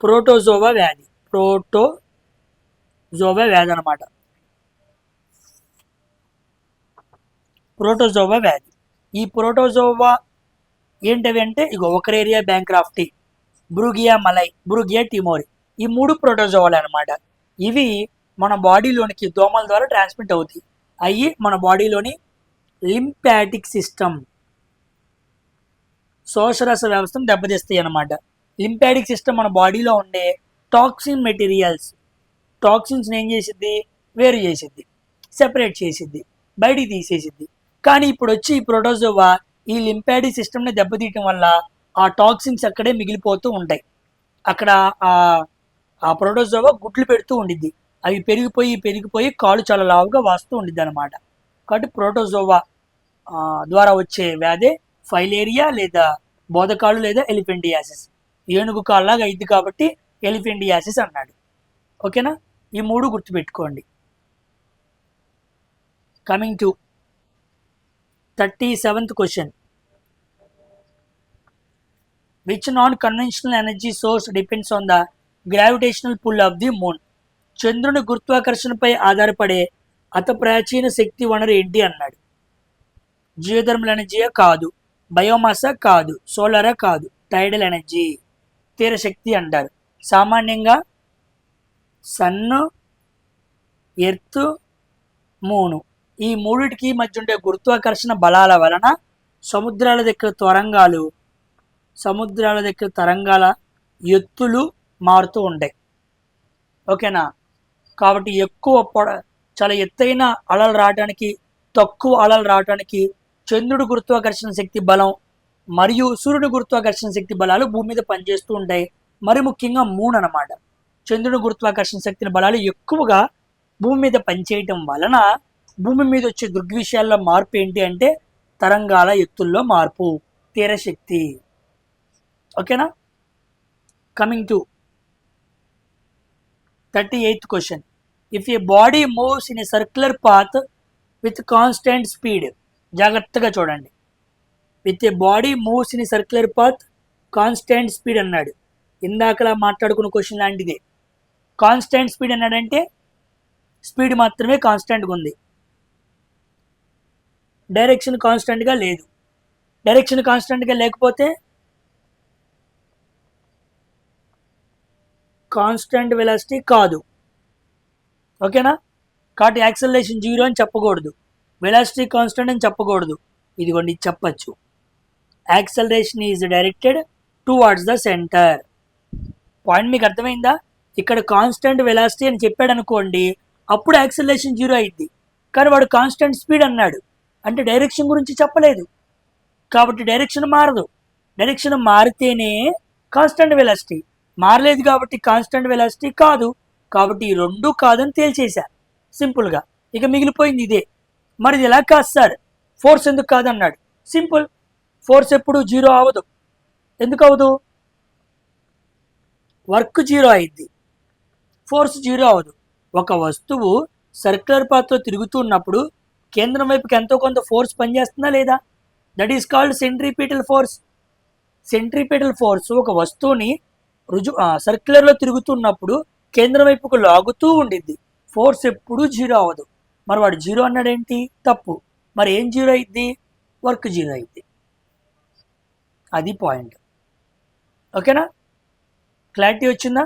ప్రోటోజోవా వ్యాధి. ప్రోటోజోవా వ్యాధి అనమాట. ప్రోటోజోవా వ్యాధి. ఈ ప్రోటోజోవా ఏంటవి అంటే ఇగో ఒకరేరియా బ్యాంక్రాఫ్టీ, బ్రూగియా మలై, బ్రూగియా టిమోరి, ఈ 3 ప్రోటోజోవాలు అనమాట. ఇవి మన బాడీలోనికి దోమల ద్వారా ట్రాన్స్మిట్ అవుతాయి. అవి మన బాడీలోని లింపాటిక్ సిస్టమ్, శోషరస వ్యవస్థను దెబ్బతీస్తాయి అన్నమాట. లింపాటిక్ సిస్టమ్ మన బాడీలో ఉండే టాక్సిన్ మెటీరియల్స్, టాక్సిన్స్ని ఏం చేసిద్ది? వేరు చేసిద్ది, సెపరేట్ చేసిద్ది, బయటికి తీసేసిద్ది. కానీ ఇప్పుడు వచ్చి ఈ ప్రోటోజోవా ఈ లింపాటిక్ సిస్టమ్ని దెబ్బతీయటం వల్ల ఆ టాక్సిన్స్ అక్కడే మిగిలిపోతూ ఉంటాయి. అక్కడ ఆ ప్రోటోజోవా గుడ్లు పెడుతూ ఉండిద్ది. అవి పెరిగిపోయి కాలు చాలా లావుగా వాస్తూ ఉండిద్ది అనమాట. కాబట్టి ప్రోటోజోవా ద్వారా వచ్చే వ్యాధి ఫైలేరియా లేదా బోధకాలు లేదా ఎలిఫెంటియాసిస్. ఏనుగు కాళ్ళలాగా అయింది కాబట్టి ఎలిఫెంటియాసిస్ అన్నాడు. ఓకేనా? ఈ 3 గుర్తుపెట్టుకోండి. Coming to 37th question. Which non conventional energy source depends on the gravitational pull of the moon? చంద్రుని గురుత్వాకర్షణపై ఆధారపడే అత ప్రాచీన శక్తి వనరు ఏంటి అన్నాడు. జియోథర్మల్ ఎనర్జీయా? కాదు. బయోమాసా? కాదు. సోలారా? కాదు. టైడల్ ఎనర్జీ, తీరశక్తి అంటారు. సామాన్యంగా సన్ను, ఎర్త్, మూను, ఈ మూడిటికి మధ్య ఉండే గురుత్వాకర్షణ బలాల వలన సముద్రాల దగ్గర తరంగాల ఎత్తులు మారుతూ ఉంటాయి. ఓకేనా? కాబట్టి చాలా ఎత్తైన అలలు రావడానికి, తక్కువ అలలు రావడానికి చంద్రుడి గురుత్వాకర్షణ శక్తి బలం మరియు సూర్యుడి గురుత్వాకర్షణ శక్తి బలాలు భూమి మీద పనిచేస్తూ ఉంటాయి. మరి ముఖ్యంగా మూన్ అనమాట. చంద్రుడి గురుత్వాకర్షణ శక్తిని బలాలు ఎక్కువగా భూమి మీద పనిచేయటం వలన భూమి మీద వచ్చే దృగ్విషయాల్లో మార్పు ఏంటి అంటే తరంగాల ఎత్తుల్లో మార్పు, తీరశక్తి. ఓకేనా? Coming to 38th question. If A body moves in a circular path with constant speed, జాగ్రత్తగా చూడండి. With a body moves in a circular path constant speed అన్నాడు. ఇందాకలా మాట్లాడుకున్న క్వశ్చన్ లాంటిదే. కాన్స్టెంట్ స్పీడ్ అన్నాడంటే స్పీడ్ మాత్రమే కాన్స్టెంట్గా ఉంది, డైరెక్షన్ కాన్స్టెంట్గా లేదు. డైరెక్షన్ కాన్స్టెంట్గా లేకపోతే కాన్స్టెంట్ వెలాసిటీ కాదు. ఓకేనా? కాబట్టి యాక్సలరేషన్ 0 అని చెప్పకూడదు, వెలాసిటీ కాన్స్టెంట్ అని చెప్పకూడదు. ఇదిగోండి చెప్పచ్చు. Acceleration is directed towards the centre. Point మీకు అర్థమైందా? ఇక్కడ కాన్స్టెంట్ వెలాసిటీ అని చెప్పాడు అనుకోండి, అప్పుడు యాక్సిలరేషన్ 0 అయింది. కానీ వాడు కాన్స్టెంట్ స్పీడ్ అన్నాడు, అంటే డైరెక్షన్ గురించి చెప్పలేదు. కాబట్టి డైరెక్షన్ మారదు. డైరెక్షన్ మారితేనే కాన్స్టెంట్ వెలాసిటీ. మారలేదు కాబట్టి కాన్స్టెంట్ వెలాసిటీ కాదు. కాబట్టి ఈ రెండు కాదని తేల్చేశా సింపుల్గా. ఇక మిగిలిపోయింది ఇదే. మరి ఇది ఎలా కాదు సార్, ఫోర్స్ ఎందుకు కాదన్నాడు. సింపుల్, ఫోర్స్ ఎప్పుడు 0 అవ్వదు. ఎందుకు అవ్వదు? వర్క్ 0 అయింది, ఫోర్స్ 0 అవ్వదు. ఒక వస్తువు సర్క్యులర్ పాత్లో తిరుగుతున్నప్పుడు కేంద్రం వైపుకి ఎంతో కొంత ఫోర్స్ పనిచేస్తుందా లేదా? That is called centripetal force. Centripetal force ఒక వస్తువుని సర్క్యులర్లో తిరుగుతున్నప్పుడు కేంద్రం వైపుకు లాగుతూ ఉండిద్ది. ఫోర్స్ ఎప్పుడూ 0 అవ్వదు. మరి వాడు 0 అన్నాడేంటి? తప్పు. మరి ఏం 0 అయింది? వర్క్ 0 అయింది. అది పాయింట్. ఓకేనా? క్లారిటీ వచ్చిందా?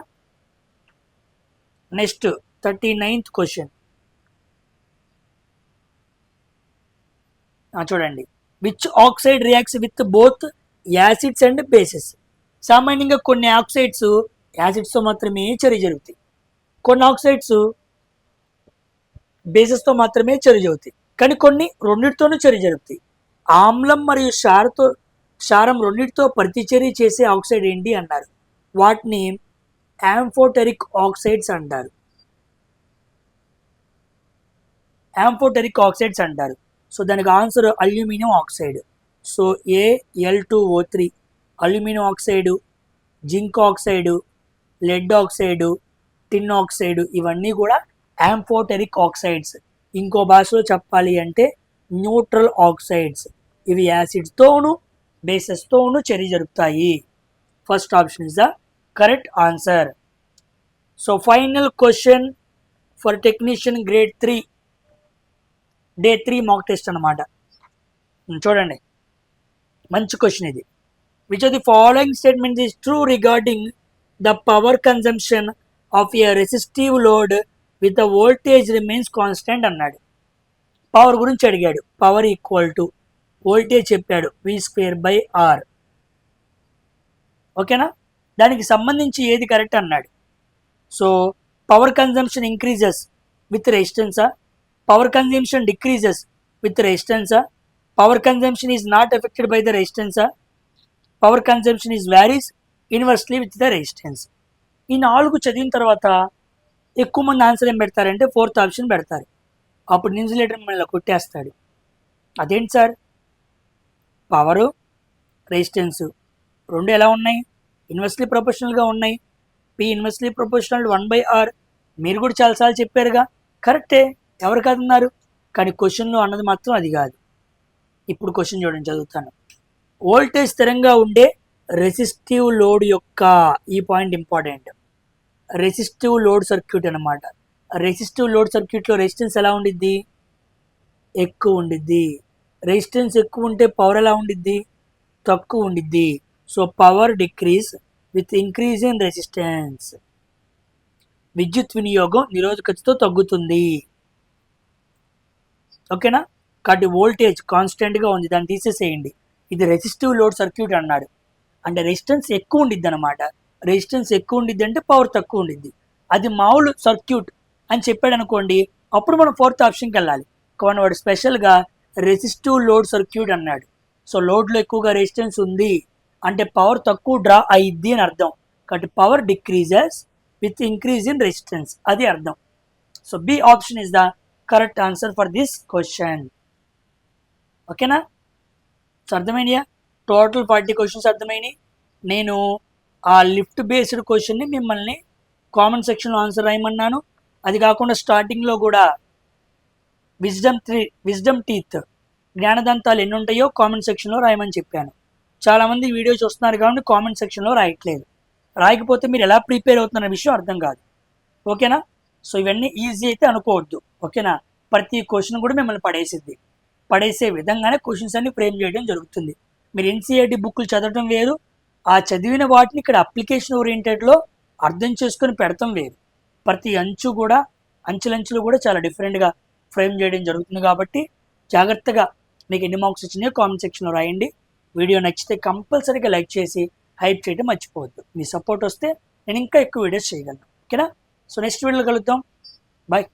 నెక్స్ట్ 39th క్వశ్చన్ చూడండి. Which oxide reacts with both acids and bases? సామాన్యంగా కొన్ని ఆక్సైడ్స్ యాసిడ్స్తో మాత్రమే చర్య జరుగుతాయి, కొన్ని ఆక్సైడ్స్ బేసెస్తో మాత్రమే చర్య జరుగుతాయి, కానీ కొన్ని రెండింటితోనూ చర్య జరుగుతాయి. ఆమ్లం మరియు క్షారం రెండింటితో ప్రతిచర్య చేసే ఆక్సైడ్ ఏంటి అన్నారు. వాటిని యాంఫోటెరిక్ ఆక్సైడ్స్ అంటారు. యాంఫోటెరిక్ ఆక్సైడ్స్ అంటారు. సో దానికి answer aluminium oxide. So Al2O3 aluminium oxide, zinc oxide, lead oxide, tin oxide, ఇవన్నీ కూడా యాంఫోటెరిక్ ఆక్సైడ్స్. ఇంకో భాషలో చెప్పాలి అంటే న్యూట్రల్ ఆక్సైడ్స్. ఇవి యాసిడ్స్తోనూ బేసెస్తోనూ చర్య జరుపుతాయి. First option is the correct answer. So final question for technician grade 3 day 3 mock test అనమాట. చూడండి, మంచి క్వశ్చన్ ఇది. Which of the following statement is true regarding the power consumption of A resistive load with the voltage remains constant అన్నాడు. పవర్ గురించి అడిగాడు. పవర్ ఈక్వల్ టు వోల్టేజ్ చెప్పాడు, V²/R. ఓకేనా? దానికి సంబంధించి ఏది కరెక్ట్ అన్నాడు. So power consumption increases with రెసిస్టెన్సా, పవర్ కన్జంప్షన్ డిక్రీజెస్ విత్ రెసిస్టెన్సా, power consumption is not affected by the రెసిస్టెన్సా, power consumption is varies inversely with the resistance. ఈ 4 చదివిన తర్వాత ఎక్కువ మంది ఆన్సర్ ఏం పెడతారంటే 4th ఆప్షన్ పెడతారు. అప్పుడు ఇన్సులేటర్ మళ్ళీ కొట్టేస్తాడు. అదేంటి సార్, పవరు రెసిస్టెన్స్ రెండు ఎలా ఉన్నాయి? ఇన్వర్స్లీ ప్రొపోర్షనల్గా ఉన్నాయి. P inversely proportional 1/R. మీరు కూడా చాలాసార్లు చెప్పారుగా. కరెక్టే, ఎవరు కాదన్నారు. కానీ క్వశ్చన్లో అన్నది మాత్రం అది కాదు. ఇప్పుడు క్వశ్చన్ చూడండి, చదువుతాను. వోల్టేజ్ స్థిరంగా ఉండే రెసిస్టివ్ లోడ్ యొక్క, ఈ point important, resistive load circuit అనమాట. రెసిస్టివ్ లోడ్ సర్క్యూట్లో రెసిస్టెన్స్ ఎలా ఉండిద్ది? ఎక్కువ ఉండిద్ది. రెసిస్టెన్స్ ఎక్కువ ఉంటే పవర్ ఎలా ఉండిద్ది? తక్కువ ఉండిద్ది. So power decrease with increase in resistance. విద్యుత్ వినియోగం నిరోధకతతో తగ్గుతుంది. ఓకేనా? కాబట్టి వోల్టేజ్ కాన్స్టెంట్గా ఉంది, దాన్ని తీసేసేయండి. ఇది రెసిస్టివ్ లోడ్ సర్క్యూట్ అన్నాడు, అంటే రెసిస్టెన్స్ ఎక్కువ ఉండిద్ది అనమాట. రెసిస్టెన్స్ ఎక్కువ ఉండిద్ది అంటే పవర్ తక్కువ ఉండిద్ది. అది మామూలు సర్క్యూట్ అని చెప్పాడు అనుకోండి, అప్పుడు మనం 4th ఆప్షన్కి వెళ్ళాలి. కానీ వాడు స్పెషల్గా రెసిస్టివ్ లోడ్ సర్క్యూట్ అన్నాడు. సో లోడ్లో ఎక్కువగా రెసిస్టెన్స్ ఉంది అంటే పవర్ తక్కువ డ్రా అయ్యిద్ది అని అర్థం. కాబట్టి power decreases with increase in resistance, అది అర్థం. So B option is the correct answer for this question. ఓకేనా? సో అర్థమైనయా? టోటల్ 40 క్వశ్చన్స్ అర్థమైనాయి. నేను ఆ లిఫ్ట్ బేస్డ్ క్వశ్చన్ని మిమ్మల్ని కామెంట్ సెక్షన్లో ఆన్సర్ రాయమన్నాను. అది కాకుండా స్టార్టింగ్లో కూడా విజ్డమ్ టీత్, జ్ఞానదంతాలు ఎన్ని ఉంటాయో కామెంట్ సెక్షన్లో రాయమని చెప్పాను. చాలామంది వీడియో చూస్తున్నారు కాబట్టి కామెంట్ సెక్షన్లో రాయట్లేదు. రాయకపోతే మీరు ఎలా ప్రిపేర్ అవుతున్న విషయం అర్థం కాదు. ఓకేనా? సో ఇవన్నీ ఈజీ అయితే అనుకోవద్దు. ఓకేనా? ప్రతి క్వశ్చన్ కూడా మిమ్మల్ని పడేసే విధంగానే క్వశ్చన్స్ అన్ని ఫ్రేమ్ చేయడం జరుగుతుంది. మీరు NCERT బుక్లు చదవడం వేరు, ఆ చదివిన వాటిని ఇక్కడ అప్లికేషన్ ఓరియంటెడ్లో అర్థం చేసుకొని పెడతాం వేరు. ప్రతి అంచులంచులు కూడా చాలా డిఫరెంట్గా ఫ్రేమ్ చేయడం జరుగుతుంది. కాబట్టి జాగ్రత్తగా మీకు ఎన్ని మార్క్స్ వచ్చినాయో కామెంట్ సెక్షన్లో రాయండి. వీడియో నచ్చితే కంపల్సరీగా లైక్ చేసి హైప్ చేయడం మర్చిపోవద్దు. మీ సపోర్ట్ వస్తే నేను ఇంకా ఎక్కువ వీడియోస్ చేయగలను. ఓకేనా? సో నెక్స్ట్ వీడియోలో కలుద్దాం. బాయ్.